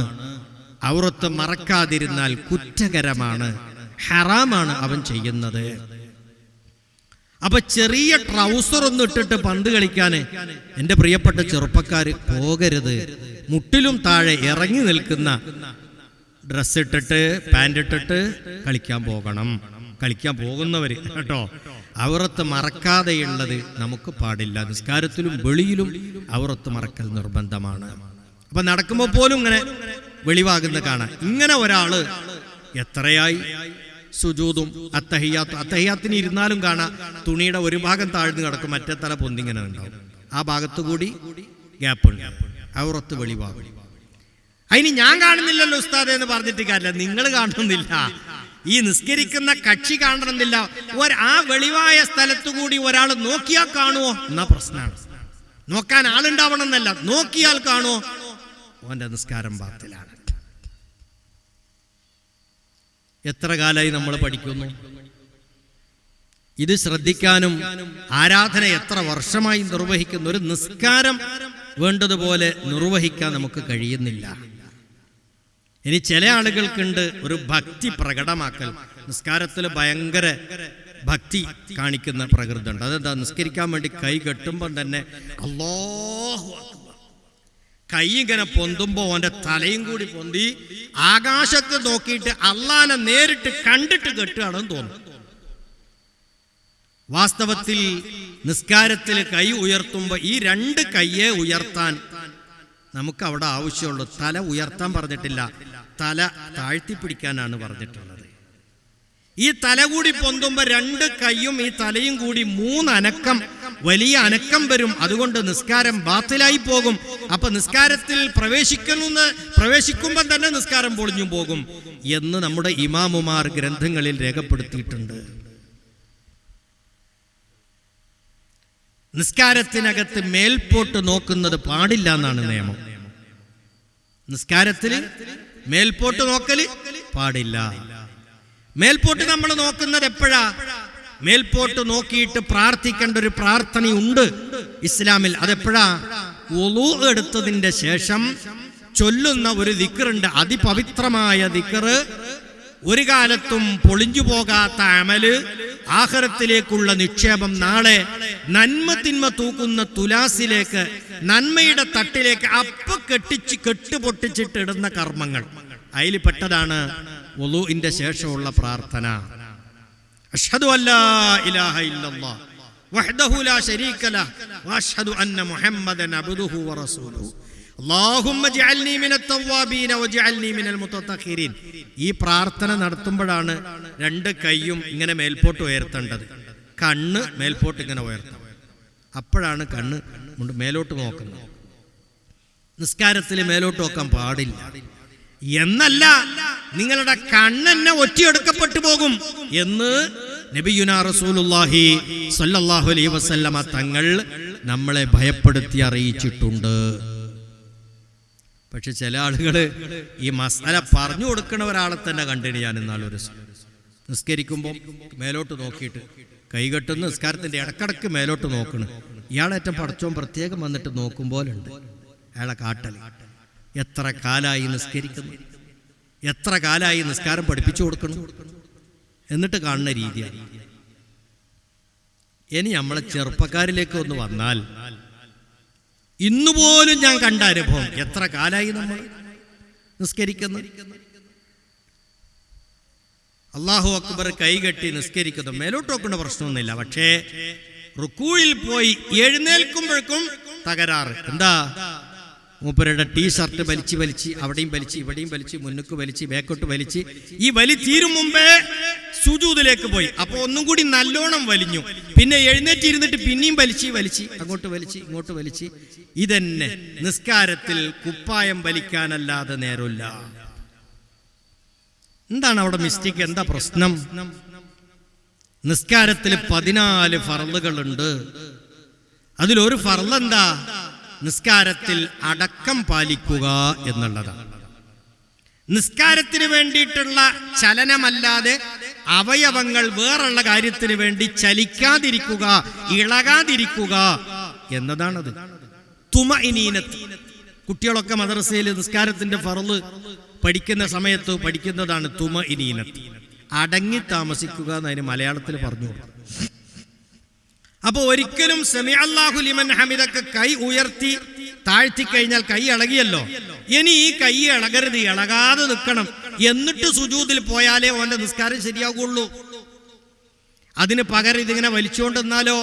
ഔറത്ത് മറക്കാതിരുന്നാൽ കുറ്റകരമാണ്, ഹറാമാണ് അവൻ ചെയ്യുന്നത്. അപ്പൊ ചെറിയ ട്രൗസർ ഒന്നും ഇട്ടിട്ട് പന്ത് കളിക്കാന് എന്റെ പ്രിയപ്പെട്ട ചെറുപ്പക്കാര് പോകരുത്. മുട്ടിലും താഴെ ഇറങ്ങി നിൽക്കുന്ന ഡ്രസ് ഇട്ടിട്ട് പാൻറ് ഇട്ടിട്ട് കളിക്കാൻ പോകണം. കളിക്കാൻ പോകുന്നവര് കേട്ടോ, ഔറത്ത് മറക്കാതെയുള്ളത് നമുക്ക് പാടില്ല. നിസ്കാരത്തിലും വെളിയിലും ഔറത്ത് മറക്കൽ നിർബന്ധമാണ്. അപ്പൊ നടക്കുമ്പോൾ പോലും ഇങ്ങനെ വെളിവാകുന്ന കാണാൻ. ഇങ്ങനെ ഒരാള് എത്രയായി സുജൂദും അത്തഹിയാത്തിന് ഇരുന്നാലും കാണാം, തുണിയുടെ ഒരു ഭാഗം താഴ്ന്നു കിടക്കും, മറ്റേ തല പൊന്തിങ്ങനെ ഉണ്ടാവും. ആ ഭാഗത്തു കൂടി ഗ്യാപ്പുണ്ട്, ഔറത്ത് വെളിവാകും. അതിന് ഞാൻ കാണുന്നില്ലല്ലോ ഉസ്താദ് എന്ന് പറഞ്ഞിട്ട് കാര്യമില്ല, നിങ്ങൾ കാണുന്നില്ല, ഈ നിസ്കരിക്കുന്ന കക്ഷി കാണണമെന്നില്ല. ആ വെളിവായ സ്ഥലത്തു കൂടി ഒരാൾ നോക്കിയാൽ കാണുമോ എന്നാ പ്രശ്നമാണ്. നോക്കാൻ ആളുണ്ടാവണം എന്നല്ല, നോക്കിയാൽ കാണുമോ അവന്റെ നിസ്കാരം ബാത്തിലാണ്. എത്ര കാലമായി നമ്മൾ പഠിക്കുന്നു, ഇത് ശ്രദ്ധിക്കാനും ആരാധന എത്ര വർഷമായി നിർവഹിക്കുന്ന ഒരു നിസ്കാരം വേണ്ടതുപോലെ നിർവഹിക്കാൻ നമുക്ക് കഴിയുന്നില്ല. ഇനി ചില ആളുകൾക്കുണ്ട് ഒരു ഭക്തി പ്രകടമാക്കൽ, നിസ്കാരത്തിൽ ഭയങ്കര ഭക്തി കാണിക്കുന്ന പ്രകൃതമുണ്ട്. അതെന്താ, നിസ്കരിക്കാൻ വേണ്ടി കൈ കെട്ടുമ്പം തന്നെ അല്ലാഹു അക്ബർ, കൈ ഇങ്ങനെ പൊന്തുമ്പോ അവന്റെ തലയും കൂടി പൊന്തി ആകാശത്ത് നോക്കിയിട്ട് അള്ളാനെ നേരിട്ട് കണ്ടിട്ട് കെട്ടുകയാണെന്ന് തോന്നും. വാസ്തവത്തിൽ നിസ്കാരത്തിൽ കൈ ഉയർത്തുമ്പോ ഈ രണ്ട് കയ്യെ ഉയർത്താൻ നമുക്ക് അവിടെ ആവശ്യമുള്ളൂ. തല ഉയർത്താൻ പറഞ്ഞിട്ടില്ല, തല താഴ്ത്തിപ്പിടിക്കാനാണ് പറഞ്ഞിട്ടുള്ളത്. ഈ തല കൂടി പൊന്തുമ്പോ രണ്ട് കൈയും ഈ തലയും കൂടി മൂന്നനക്കം, വലിയ അനക്കം വരും. അതുകൊണ്ട് നിസ്കാരം ബാത്തിലായി പോകും. അപ്പൊ നിസ്കാരത്തിൽ പ്രവേശിക്കുമ്പോൾ തന്നെ നിസ്കാരം പൊളിഞ്ഞു പോകും എന്ന് നമ്മുടെ ഇമാമുമാർ ഗ്രന്ഥങ്ങളിൽ രേഖപ്പെടുത്തിയിട്ടുണ്ട്. നിസ്കാരത്തിനകത്ത് മേൽപോട്ട് നോക്കുന്നത് പാടില്ല എന്നാണ് നിയമം. നിസ്കാരത്തിൽ മേൽപോട്ട് നോക്കല് പാടില്ല. മേൽപോട്ട് നമ്മൾ നോക്കുന്നത് എപ്പോഴാ? മേൽപോട്ട് നോക്കിയിട്ട് പ്രാർത്ഥിക്കേണ്ട ഒരു പ്രാർത്ഥനയുണ്ട് ഇസ്ലാമിൽ. അതെപ്പോഴാ? വുളൂ എടുത്തതിന്റെ ശേഷം ചൊല്ലുന്ന ഒരു ദിക്റുണ്ട്, അതിപവിത്രമായ ദിക്റ്. ഒരു കാലത്തും പൊളിഞ്ഞു പോകാത്ത അമല്, ആഖിറത്തിലേക്കുള്ള നിക്ഷേപം, നാളെ നന്മ തിന്മ തൂക്കുന്ന തുലാസിലേക്ക്, നന്മയുടെ തട്ടിലേക്ക് അപ്പ കെട്ടുപൊട്ടിച്ചിട്ട് ഇടുന്ന കർമ്മങ്ങൾ, അതിൽ പെട്ടതാണ് വുളൂഇന്റെ ശേഷമുള്ള പ്രാർത്ഥന. അഷ്ഹദു അല്ലാ ഇലാഹ ഇല്ലല്ലാഹ് വഹ്ദഹു ലാ ശരീക ലഹു വഅഷ്ഹദു അന്ന മുഹമ്മദൻ അബ്ദുഹു വറസൂലുഹു അല്ലാഹുമ്മ ജഅൽനി മിനൽ തവ്വാബീന വജഅൽനി മിനൽ മുതതഖിരീൻ. ഈ പ്രാർത്ഥന നടത്തുമ്പോഴാണ് രണ്ട് കൈയും ഇങ്ങനെ മേൽപോട്ട് ഉയർത്തേണ്ടത്. കണ്ണ് മേൽപോട്ട് ഇങ്ങനെ ഉയർത്തണം, അപ്പോഴാണ് കണ്ണ് മേലോട്ട് നോക്കുന്നത്. നിസ്കാരത്തിൽ മേലോട്ട് നോക്കാൻ പാടില്ല എന്നല്ല, നിങ്ങളുടെ കണ്ണെന്നെ ഒറ്റയെടുക്കപ്പെട്ടു പോകും എന്ന് നബിയുനാ റസൂലുള്ളാഹി സ്വല്ലല്ലാഹു അലൈഹി വസല്ലമ തങ്ങൾ നമ്മളെ ഭയപ്പെടുത്തി അറിയിച്ചിട്ടുണ്ട്. പക്ഷെ ചില ആളുകൾ ഈ മസാല പറഞ്ഞു കൊടുക്കണ ഒരാളെ തന്നെ കണ്ടിന് ഞാൻ ഇന്നാളൊരു നിസ്കരിക്കുമ്പോൾ മേലോട്ട് നോക്കിയിട്ട് കൈകെട്ടുന്ന നിസ്കാരത്തിൻ്റെ ഇടക്കിടക്ക് മേലോട്ട് നോക്കണം. ഇയാളേറ്റം പടച്ചോൻ പ്രത്യേകം വന്നിട്ട് നോക്കുമ്പോലുണ്ട് അയാളെ കാട്ടൽ. എത്ര കാലായി നിസ്കരിക്കുന്നു, എത്ര കാലായി നിസ്കാരം പഠിപ്പിച്ചു കൊടുക്കണം എന്നിട്ട് കാണുന്ന രീതിയാണ്. ഇനി നമ്മളെ ചെറുപ്പക്കാരിലേക്ക് ഒന്ന് വന്നാൽ, ഇന്നുപോലും ഞാൻ കണ്ട അനുഭവം, എത്ര കാലായി നമ്മൾ നിസ്കരിക്കുന്നു, അല്ലാഹു അക്ബർ കൈകെട്ടി നിസ്കരിക്കുന്നു, മേലോട്ട് നോക്കേണ്ട പ്രശ്നമൊന്നുമില്ല. പക്ഷേ റുക്കൂയിൽ പോയി എഴുന്നേൽക്കുമ്പോഴേക്കും തകരാറ്. എന്താ? മൂപ്പരുടെ ടീഷർട്ട് വലിച്ച് വലിച്ച് അവിടെയും വലിച്ച് ഇവിടെയും വലിച്ച് മുന്നുക്ക് വലിച്ച് ബാക്കോട്ട് വലിച്ച് ഈ വലി തീരും മുമ്പേ സുജൂദിലേക്ക് പോയി. അപ്പൊ ഒന്നും കൂടി നല്ലോണം വലിഞ്ഞു. പിന്നെ എഴുന്നേറ്റിരുന്നിട്ട് പിന്നെയും വലിച്ച് അങ്ങോട്ട് വലിച്ച് ഇങ്ങോട്ട് വലിച്ച്. ഇതന്നെ നിസ്കാരത്തിൽ കുപ്പായം വലിക്കാനല്ലാതെ നേരമില്ല. എന്താണ് അവിടെ മിസ്റ്റേക്ക്? എന്താ പ്രശ്നം? നിസ്കാരത്തിൽ 14 ഫർളുകളുണ്ട്. അതിലൊരു ഫർള് എന്താ? നിസ്കാരത്തിൽ അടക്കം പാലിക്കുക എന്നുള്ളതാണ്. നിസ്കാരത്തിന് വേണ്ടിയിട്ടുള്ള ചലനമല്ലാതെ അവയവങ്ങൾ വേറുള്ള കാര്യത്തിന് വേണ്ടി ചലിക്കാതിരിക്കുക, ഇളകാതിരിക്കുക എന്നതാണത്. തുമഇനീനത്ത്. കുട്ടികളൊക്കെ മദ്രസയിൽ നിസ്കാരത്തിന്റെ ഫർള് പഠിക്കുന്ന സമയത്ത് പഠിക്കുന്നതാണ് തുമഇനീനത്ത്. അടങ്ങി താമസിക്കുക എന്നതിന് മലയാളത്തിൽ പറഞ്ഞു. അപ്പൊ ഒരിക്കലും സമി അല്ലാഹു ലിമൻ ഹമിദക്ക് കൈ ഉയർത്തി താഴ്ത്തി കഴിഞ്ഞാൽ കൈ ഇളകിയല്ലോ. ഇനി ഈ കൈ ഇളകരുത്, ഇളകാതെ നിൽക്കണം. എന്നിട്ട് സുജൂദിൽ പോയാലേ ഓന്റെ നിസ്കാരം ശരിയാകുള്ളൂ. അതിന് പകരം ഇതിങ്ങനെ വലിച്ചുകൊണ്ടെന്നാലോ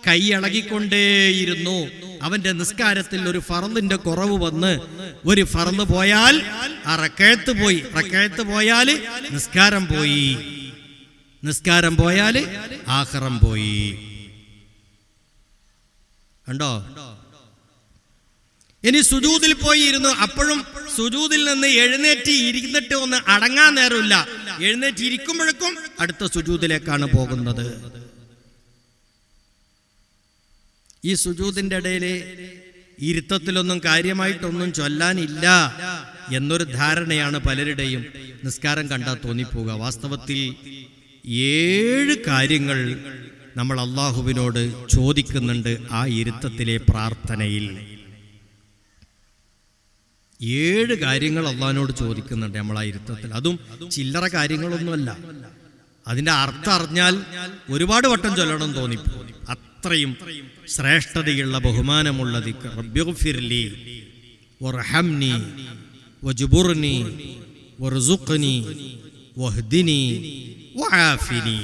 കൈ ഇളകിക്കൊണ്ടേയിരുന്നു. അവന്റെ നിസ്കാരത്തിൽ ഒരു ഫർളിന്റെ കുറവ് വന്ന് ഒരു ഫർള് പോയാൽ ആ റക്അത്ത് പോയി. റക്അത്ത് പോയാൽ നിസ്കാരം പോയി. നിസ്കാരം പോയാൽ ആഖിറം പോയി. കണ്ടോ? ഇനി സുജൂദിൽ പോയി ഇരുന്നു. അപ്പോഴും സുജൂദിൽ നിന്ന് എഴുന്നേറ്റ് ഇരുന്നിട്ട് ഒന്ന് അടങ്ങാൻ നേരമില്ല. എഴുന്നേറ്റ് ഇരിക്കുമ്പോഴേക്കും അടുത്ത സുജൂദിലേക്കാണ് പോകുന്നത്. ഈ സുജൂദിന്റെ ഇടയിൽ ഇരുത്തത്തിലൊന്നും കാര്യമായിട്ടൊന്നും ചൊല്ലാനില്ല എന്നൊരു ധാരണയാണ് പലരുടെയും. നിസ്കാരം കണ്ടാൽ തോന്നിപ്പോവുക. വാസ്തവത്തിൽ 7 കാര്യങ്ങൾ നമ്മൾ അള്ളാഹുവിനോട് ചോദിക്കുന്നുണ്ട് ആ ഇരുത്തത്തിലെ പ്രാർത്ഥനയിൽ. 7 കാര്യങ്ങൾ അള്ളാഹിനോട് ചോദിക്കുന്നുണ്ട് നമ്മൾ ആ ഇരുത്തത്തിൽ. അതും ചില്ലറ കാര്യങ്ങളൊന്നുമല്ല. അതിന്റെ അർത്ഥം അറിഞ്ഞാൽ ഒരുപാട് വട്ടം ചൊല്ലണം തോന്നിപ്പോകും. അത്രയും ശ്രേഷ്ഠതയുള്ള ബഹുമാനമുള്ള ദിക്ർ. റബ്ബിഗ്ഫിർലി വർഹംനി വജ്ബുർനി വർസുഖ്നി വഹ്ദിനി വആഫിനി.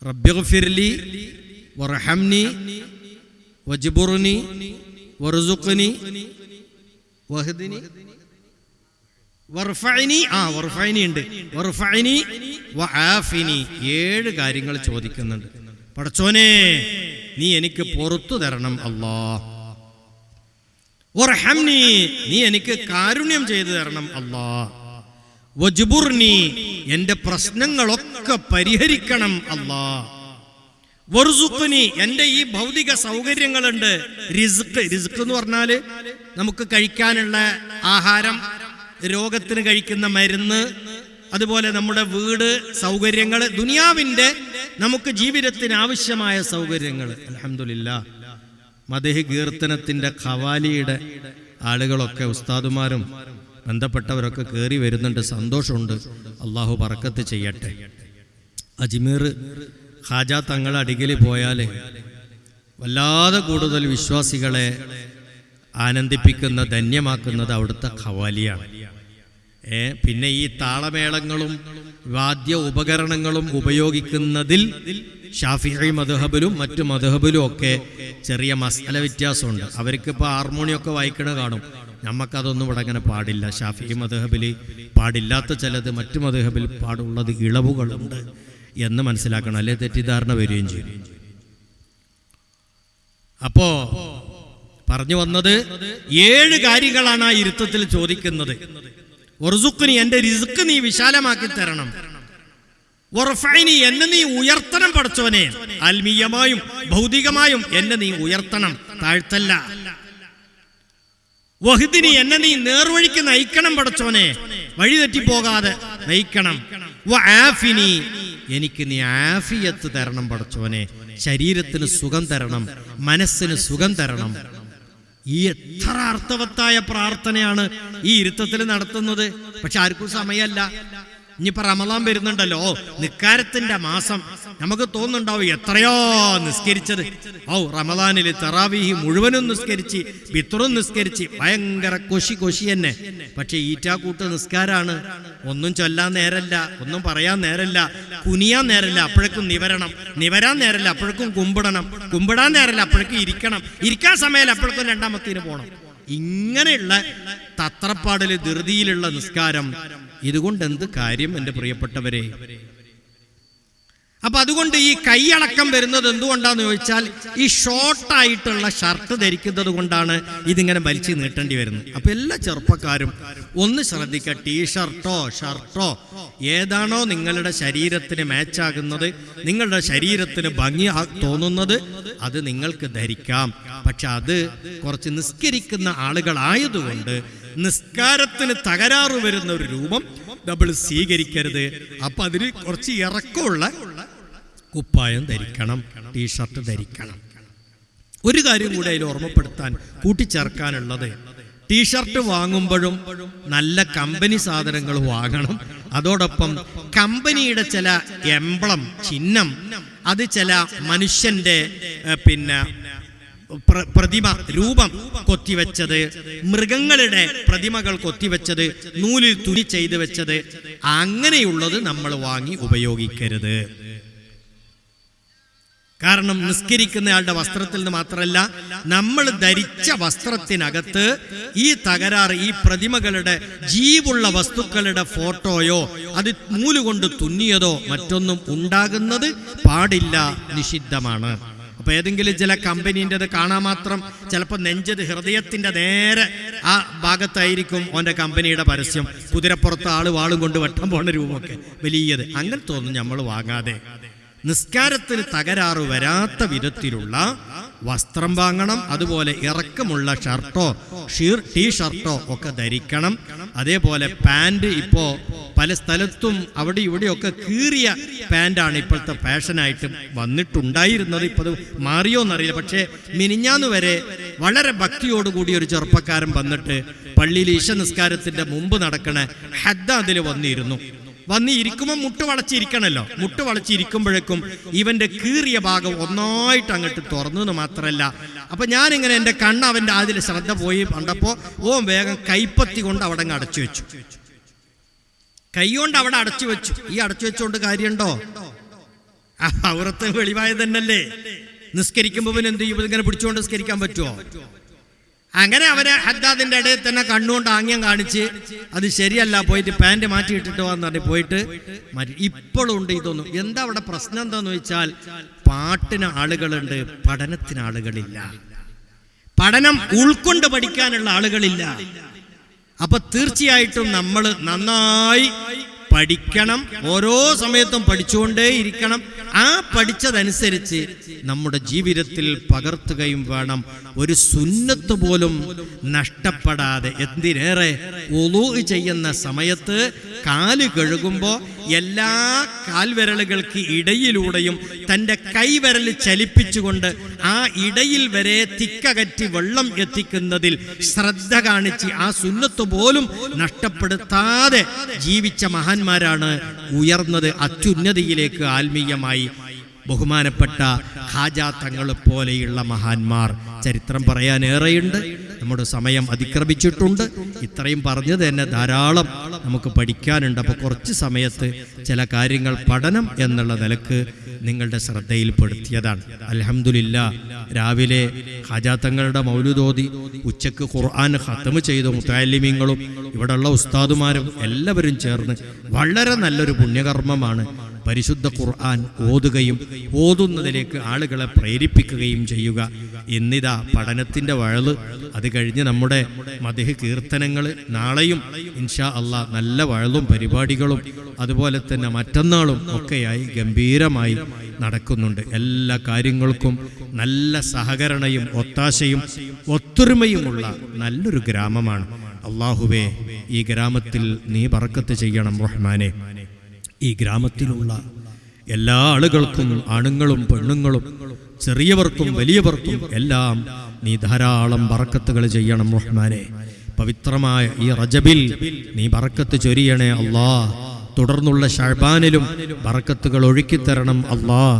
റബ്ബിഗ്ഫിർലി വർഹംനി വജ്ബുർനി വർസുഖ്നി വഹ്ദിനി വർഫഅനി. വർഫഅനി ഉണ്ട്. വർഫഅനി വആഫിനി. 7 കാര്യങ്ങൾ ചോദിക്കുന്നുണ്ട്. പടച്ചോനെ, നീ എനിക്ക് പുറത്തു തരണം അല്ലാഹ്. വർഹംനി, നീ എനിക്ക് കാരുണ്യം ചെയ്തു തരണം അല്ലാഹ്. വജ്ബുർനി, എന്റെ പ്രശ്നങ്ങളൊക്കെ പരിഹരിക്കണം അല്ലാഹ്. വർസുഖ്നി, എന്റെ ഈ ഭൗതിക സൗകര്യങ്ങളുണ്ട്. റിസ്ക് എന്ന് പറഞ്ഞാല് നമുക്ക് കഴിക്കാനുള്ള ആഹാരം, രോഗത്തിന് കഴിക്കുന്ന മരുന്ന്, അതുപോലെ നമ്മുടെ വീട് സൗകര്യങ്ങൾ, ദുനിയാവിന്റെ നമുക്ക് ജീവിതത്തിന് ആവശ്യമായ സൗകര്യങ്ങൾ. അൽഹംദുലില്ലാഹ്, മദ്ഹ് കീർത്തനത്തിന്റെ ഖവാലിയുടെ ആളുകളൊക്കെ ഉസ്താദുമാരും ബന്ധപ്പെട്ടവരൊക്കെ കയറി വരുന്നുണ്ട്. സന്തോഷമുണ്ട്. അള്ളാഹു ബറക്കത്ത് ചെയ്യട്ടെ. അജ്മീർ ഖാജ തങ്ങളെ അടികിൽ പോയാൽ വല്ലാതെ കൂടുതൽ വിശ്വാസികളെ ആനന്ദിപ്പിക്കുന്ന, ധന്യമാക്കുന്നത് അവിടുത്തെ ഖവാലിയാണ്. പിന്നെ ഈ താളമേളങ്ങളും വാദ്യ ഉപകരണങ്ങളും ഉപയോഗിക്കുന്നതിൽ ഷാഫിഈ മദ്ഹബിലും മറ്റു മദ്ഹബിലും ഒക്കെ ചെറിയ മസാല വ്യത്യാസമുണ്ട്. അവർക്കിപ്പോൾ ഹാർമോണിയൊക്കെ വായിക്കണ കാണും. നമുക്കതൊന്നും ഇവിടെ അങ്ങനെ പാടില്ല. ഷാഫിഈ മദ്ഹബിൽ പാടില്ലാത്ത ചിലത് മറ്റു മദ്ഹബിൽ പാടുള്ളത് ഇളവുകളുണ്ട് എന്ന് മനസ്സിലാക്കണം, അല്ലെ തെറ്റിദ്ധാരണ വരികയും ചെയ്യും. അപ്പോ പറഞ്ഞു വന്നത് 7 കാര്യങ്ങളാണ് ആ ഇരുത്തത്തിൽ ചോദിക്കുന്നത്. വർസുഖ്നി, എന്റെ റിസ്ക് നീ വിശാലമാക്കി തരണം. വർഫഅനി, എന്നെ നീ ഉയർത്തണം പടച്ചോനെ. ആത്മീയമായും ഭൗതികമായും എന്നെ നീ ഉയർത്തണം, താഴ്ത്തല്ല. വഹ്ദിനി, എന്നെ നീ നേർവഴിക്ക് നയിക്കണം പടച്ചോനെ, വഴി തെറ്റിപ്പോകാതെ നയിക്കണം. വആഫിനി, എനിക്ക് നീ ആഫിയത്ത് തരണം പടച്ചോനെ, ശരീരത്തിന് സുഖം തരണം, മനസ്സിന് സുഖം തരണം. ഈ എത്ര അർത്ഥവത്തായ പ്രാർത്ഥനയാണ് ഈ ഇരുത്തത്തിൽ നടത്തുന്നത്. പക്ഷെ ആർക്കും സമയമല്ല. ഇനിയിപ്പോ റമദാൻ വരുന്നുണ്ടല്ലോ, നിക്കാരത്തിന്റെ മാസം. നമുക്ക് തോന്നുന്നുണ്ടാവും എത്രയോ നിസ്കരിച്ചത്. റമദാനിൽ തറാവീഹ് മുഴുവനും നിസ്കരിച്ച്, പിത്റും നിസ്കരിച്ച്, ഭയങ്കര കൊശി തന്നെ. പക്ഷെ ഈറ്റാക്കൂട്ട് നിസ്കാരാണ്. ഒന്നും ചൊല്ലാൻ നേരല്ല, ഒന്നും പറയാൻ നേരല്ല, കുനിയാൻ നേരല്ല, അപ്പോഴേക്കും നിവരാൻ നേരല്ല, അപ്പോഴേക്കും കുമ്പിടാൻ നേരല്ല, അപ്പോഴേക്കും ഇരിക്കാൻ സമയമല്ല, അപ്പോഴേക്കും രണ്ടാമത്തേന് പോകണം. ഇങ്ങനെയുള്ള തത്രപ്പാടില് ധൃതിയിലുള്ള നിസ്കാരം, ഇതുകൊണ്ട് എന്ത് കാര്യം എൻ്റെ പ്രിയപ്പെട്ടവരെ? അപ്പൊ അതുകൊണ്ട് ഈ കൈയടക്കം വരുന്നത് എന്തുകൊണ്ടാന്ന് ചോദിച്ചാൽ, ഈ ഷോർട്ടായിട്ടുള്ള ഷർട്ട് ധരിക്കുന്നത് കൊണ്ടാണ് ഇതിങ്ങനെ വലിച്ചു നീട്ടേണ്ടി വരുന്നത്. അപ്പൊ എല്ലാ ചെറുപ്പക്കാരും ഒന്ന് ശ്രദ്ധിക്കുക, ടീഷർട്ടോ ഷർട്ടോ ഏതാണോ നിങ്ങളുടെ ശരീരത്തിന് മാച്ചാകുന്നത്, നിങ്ങളുടെ ശരീരത്തിന് ഭംഗി തോന്നുന്നത്, അത് നിങ്ങൾക്ക് ധരിക്കാം. പക്ഷെ അത് കുറച്ച് നിസ്കരിക്കുന്ന ആളുകളായതുകൊണ്ട് നിസ്കാരത്തിന് തകരാറ് വരുന്ന ഒരു രൂപം നമ്മൾ സ്വീകരിക്കരുത്. അപ്പൊ അതിന് കുറച്ച് ഇറക്കമുള്ള കുപ്പായം ധരിക്കണം, ടീഷർട്ട് ധരിക്കണം. ഒരു കാര്യം കൂടി അതിൽ ഓർമ്മപ്പെടുത്താൻ കൂട്ടിച്ചേർക്കാനുള്ളത്, ടീഷർട്ട് വാങ്ങുമ്പോഴും നല്ല കമ്പനി സാധനങ്ങൾ വാങ്ങണം. അതോടൊപ്പം കമ്പനിയുടെ ചില എംബ്ലം, ചിഹ്നം, അത് ചില മനുഷ്യന്റെ പ്രതിമ, രൂപം കൊത്തിവെച്ചത്, മൃഗങ്ങളുടെ പ്രതിമകൾ കൊത്തിവെച്ചത്, നൂലിൽ തുണി ചെയ്തു വെച്ചത്, അങ്ങനെയുള്ളത് നമ്മൾ വാങ്ങി ഉപയോഗിക്കരുത്. കാരണം നിസ്കരിക്കുന്നയാളുടെ വസ്ത്രത്തിൽ നിന്ന് മാത്രമല്ല, നമ്മൾ ധരിച്ച വസ്ത്രത്തിനകത്ത് ഈ തകരാറ്, ഈ പ്രതിമകളുടെ, ജീവുള്ള വസ്തുക്കളുടെ ഫോട്ടോയോ അത് നൂലുകൊണ്ട് തുന്നിയതോ മറ്റൊന്നും ഉണ്ടാകുന്നത് പാടില്ല, നിഷിദ്ധമാണ്. അപ്പൊ ഏതെങ്കിലും ചില കമ്പനീൻ്റെത് കാണാൻ മാത്രം, ചിലപ്പോൾ നെഞ്ചത് ഹൃദയത്തിന്റെ നേരെ ആ ഭാഗത്തായിരിക്കും ഓന്റെ കമ്പനിയുടെ പരസ്യം. കുതിരപ്പുറത്ത് ആള് വാളും കൊണ്ട് വെട്ടം പോണ രൂപമൊക്കെ വലിയത്. അങ്ങനത്തെ ഒന്നും നമ്മൾ വാങ്ങാതെ നിസ്കാരത്തിന് തകരാറ് വരാത്ത വിധത്തിലുള്ള വസ്ത്രം വാങ്ങണം. അതുപോലെ ഇറക്കമുള്ള ഷർട്ടോ ടീഷർട്ടോ ഒക്കെ ധരിക്കണം. അതേപോലെ പാൻറ്, ഇപ്പോൾ പല സ്ഥലത്തും അവിടെ ഇവിടെയൊക്കെ കീറിയ പാൻറ്റാണ് ഇപ്പോഴത്തെ ഫാഷനായിട്ട് വന്നിട്ടുണ്ടായിരുന്നത്. ഇപ്പോൾ അത് മാറിയോന്നറിയില്ല. പക്ഷേ മിനിഞ്ഞാന്ന് വരെ വളരെ ഭക്തിയോടുകൂടി ഒരു ചെറുപ്പക്കാരൻ വന്നിട്ട് പള്ളിയിൽ ഈശ നിസ്കാരത്തിന്റെ മുമ്പ് നടക്കണ ഹദ്ദാദിൽ വന്നിരിക്കുമ്പോൾ മുട്ട് വളച്ചിരിക്കണമല്ലോ. മുട്ട് വളച്ചിരിക്കുമ്പോഴേക്കും ഇവന്റെ കീറിയ ഭാഗം ഒന്നായിട്ട് അങ്ങോട്ട് തുറന്നു മാത്രമല്ല. അപ്പൊ ഞാനിങ്ങനെ എൻ്റെ കണ്ണ് അവന്റെ അതിൽ ശ്രദ്ധ പോയി കണ്ടപ്പോൾ വേഗം കൈപ്പത്തി കൊണ്ട് അവിടെ അടച്ചു വെച്ചു. കൈ കൊണ്ട് അവിടെ അടച്ചു വെച്ചു. ഈ അടച്ചു വെച്ചോണ്ട് കാര്യമുണ്ടോ? ഔറത്ത് വെളിവായത് തന്നെയല്ലേ. നിസ്കരിക്കുമ്പോൾ പിന്നെ എന്ത് ചെയ്യും? ഇങ്ങനെ പിടിച്ചുകൊണ്ട് നിസ്കരിക്കാൻ പറ്റുമോ? അങ്ങനെ അവരെ ഹദ്ദാദിന്റെ ഇടയിൽ തന്നെ കണ്ണുകൊണ്ട് ആംഗ്യം കാണിച്ച്, അത് ശരിയല്ല, പോയിട്ട് പാൻറ് മാറ്റി ഇട്ടിട്ട് വന്നു പറഞ്ഞ് പോയിട്ട് മാറ്റി. ഇപ്പോഴും ഉണ്ട് ഇതൊന്നും. എന്താ അവിടെ പ്രശ്നം എന്താന്ന് വെച്ചാൽ, പാട്ടിന് ആളുകളുണ്ട്, പഠനത്തിന് ആളുകളില്ല. പഠനം ഉൾക്കൊണ്ട് പഠിക്കാനുള്ള ആളുകളില്ല. അപ്പൊ തീർച്ചയായിട്ടും നമ്മൾ നന്നായി പഠിക്കണം. ഓരോ സമയത്തും പഠിച്ചുകൊണ്ടേ ഇരിക്കണം. ആ പഠിച്ചതനുസരിച്ച് നമ്മുടെ ജീവിതത്തിൽ പകർത്തുകയും വേണം. ഒരു സുന്നത്ത് പോലും നഷ്ടപ്പെടാതെ. എന്തിനേറെ വുളൂ ചെയ്യുന്ന സമയത്ത് കാല് കഴുകുമ്പോൾ എല്ലാ കാൽവിരലുകൾക്ക് ഇടയിലൂടെയും തൻ്റെ കൈവിരൽ ചലിപ്പിച്ചുകൊണ്ട് ആ ഇടയിൽ വരെ തിക്കകറ്റി വെള്ളം എത്തിക്കുന്നതിൽ ശ്രദ്ധ കാണിച്ച് ആ സുന്നത്ത് പോലും നഷ്ടപ്പെടുത്താതെ ജീവിച്ച മഹാന്മാരാണ് ഉയർന്നത് അത്യുന്നതിയിലേക്ക് ആത്മീയമായി. ബഹുമാനപ്പെട്ട ഖാജാ തങ്ങൾ പോലെയുള്ള മഹാന്മാർ. ചരിത്രം പറയാനേറെയുണ്ട്. നമ്മുടെ സമയം അതിക്രമിച്ചിട്ടുണ്ട്. ഇത്രയും പറഞ്ഞത് തന്നെ ധാരാളം നമുക്ക് പഠിക്കാനുണ്ട്. അപ്പോൾ കുറച്ച് സമയത്ത് ചില കാര്യങ്ങൾ പഠനം എന്നുള്ള നിലക്ക് നിങ്ങളുടെ ശ്രദ്ധയിൽപ്പെടുത്തിയതാണ്. അൽഹംദുലില്ലാ, രാവിലെ ഖാജാ തങ്ങളുടെ മൗലൂദോതി, ഉച്ചക്ക് ഖുർആൻ ഖത്മ് ചെയ്തു മുതഅല്ലിമീങ്ങളും ഇവിടെയുള്ള ഉസ്താദുമാരും എല്ലാവരും ചേർന്ന് വളരെ നല്ലൊരു പുണ്യകർമ്മമാണ്. പരിശുദ്ധ ഖുർആൻ ഓതുകയും ഓതുന്നതിലേക്ക് ആളുകളെ പ്രേരിപ്പിക്കുകയും ചെയ്യുക. ഇന്നിതാ പഠനത്തിൻ്റെ വഴല്, അത് കഴിഞ്ഞ് നമ്മുടെ മദ്ഹ് കീർത്തനങ്ങൾ, നാളെയും ഇൻഷാ അല്ലാഹ് നല്ല വഴലും പരിപാടികളും അതുപോലെ തന്നെ മറ്റന്നാളും ഒക്കെയായി ഗംഭീരമായി നടക്കുന്നുണ്ട്. എല്ലാ കാര്യങ്ങൾക്കും നല്ല സഹകരണയും ഒത്താശയും ഒത്തൊരുമയുമുള്ള നല്ലൊരു ഗ്രാമമാണ്. അല്ലാഹുവേ, ഈ ഗ്രാമത്തിൽ നീ ബറക്കത്ത് ചെയ്യണം റഹ്മാനെ. ഈ ഗ്രാമത്തിലുള്ള എല്ലാ ആളുകൾക്കും, ആണുങ്ങളും പെണ്ണുങ്ങളും, ചെറിയവർക്കും വലിയവർക്കും എല്ലാം നീ ധാരാളം ബറക്കത്തുകൾ ചെയ്യണം റഹ്മാനെ. പവിത്രമായ ഈ റജബിൽ നീ ബറക്കത്ത് ചൊരിയണേ അല്ലാഹ്. തുടർന്നുള്ള ശഅബാനിലും ബറക്കത്തുകൾ ഒഴുക്കിത്തരണം അല്ലാഹ്.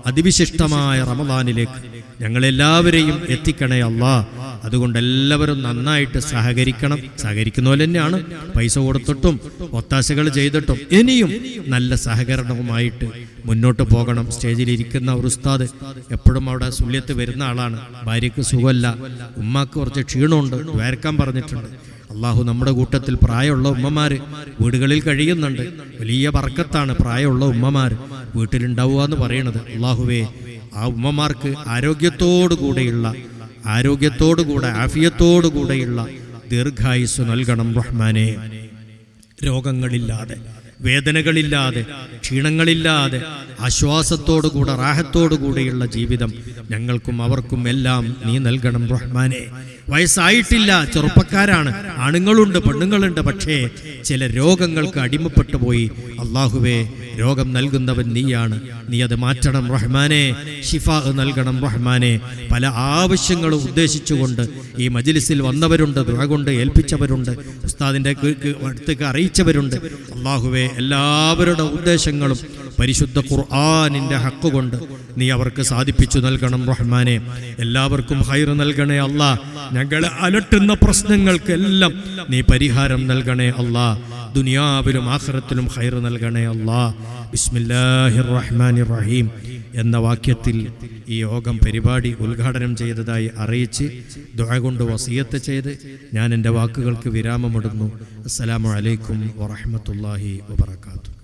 അതിവിശിഷ്ടമായ റമദാനിലേക്ക് ഞങ്ങളെല്ലാവരെയും എത്തിക്കണേ അല്ലാഹ്. അതുകൊണ്ട് എല്ലാവരും നന്നായിട്ട് സഹകരിക്കണം. സഹകരിക്കുന്ന പോലെ തന്നെയാണ്, പൈസ കൊടുത്തിട്ടും ഒത്താശകൾ ചെയ്തിട്ടും ഇനിയും നല്ല സഹകരണവുമായിട്ട് മുന്നോട്ട് പോകണം. സ്റ്റേജിലിരിക്കുന്ന ഒരു ഉസ്താദ് എപ്പോഴും അവിടെ സുല്യത്ത് വരുന്ന ആളാണ്. ഭാര്യയ്ക്ക് സുഖമല്ല, ഉമ്മാക്ക് കുറച്ച് ക്ഷീണമുണ്ട്, വേർക്കാൻ പറഞ്ഞിട്ടുണ്ട്. അള്ളാഹു നമ്മുടെ കൂട്ടത്തിൽ പ്രായമുള്ള ഉമ്മമാർ വീടുകളിൽ കഴിയുന്നുണ്ട്. വലിയ ബർക്കത്താണ് പ്രായമുള്ള ഉമ്മമാർ വീട്ടിലുണ്ടാവുക എന്ന് പറയുന്നത്. അള്ളാഹുവേ, ആ ഉമ്മമാർക്ക് ആരോഗ്യത്തോടുകൂടെ ആഫിയത്തോടുകൂടെയുള്ള ദീർഘായുസ് നൽകണം റഹ്മാനെ. രോഗങ്ങളില്ലാതെ, വേദനകളില്ലാതെ, ക്ഷീണങ്ങളില്ലാതെ ആശ്വാസത്തോടുകൂടെ റാഹത്തോടുകൂടെയുള്ള ജീവിതം ഞങ്ങൾക്കും അവർക്കും എല്ലാം നീ നൽകണം റഹ്മാനെ. വയസ്സായിട്ടില്ല, ചെറുപ്പക്കാരാണ്, ആണുങ്ങളുണ്ട് പെണ്ണുങ്ങളുണ്ട്, പക്ഷേ ചില രോഗങ്ങൾക്ക് അടിമപ്പെട്ടു പോയി. അള്ളാഹുവേ, രോഗം നൽകുന്നവൻ നീയാണ്, നീ അത് മാറ്റണം റഹ്മാനെ. ഷിഫാ നൽകണം റഹ്മാനെ. പല ആവശ്യങ്ങളും ഉദ്ദേശിച്ചുകൊണ്ട് ഈ മജ്ലിസിൽ വന്നവരുണ്ട്, ദുആ കൊണ്ട് ഏൽപ്പിച്ചവരുണ്ട്, ഉസ്താദിന്റെ അടുത്തേക്ക് അറിയിച്ചവരുണ്ട്. അള്ളാഹുവേ, എല്ലാവരുടെ ഉദ്ദേശങ്ങളും പരിശുദ്ധ ഖുർആനിന്റെ ഹക്ക് കൊണ്ട് നീ അവർക്ക് സാധിപ്പിച്ചു നൽകണം റഹ്മാനെ. എല്ലാവർക്കും ഖൈർ നൽകണേ അല്ലാഹ്. ഞങ്ങളെ അലട്ടുന്ന പ്രശ്നങ്ങൾക്കെല്ലാം നീ പരിഹാരം നൽകണേ അല്ലാഹ്. ദുനിയാവിലും ആഖിറത്തിലും ഖൈർ നൽകണേ അല്ലാഹ്. ബിസ്മില്ലാഹിർ റഹ്മാനിർ റഹീം എന്ന വാക്യത്തിൽ ഈ യോഗം പരിപാടി ഉദ്ഘാടനം ചെയ്തതായി അറിയിച്ച് ദുആ കൊണ്ട് വസിയത്ത് ചെയ്ത് ഞാൻ എൻ്റെ വാക്കുകൾക്ക് വിരാമമിടുന്നു. അസ്സലാമു അലൈക്കും വറഹ്മത്തുള്ളാഹി വബറകാതുഹു.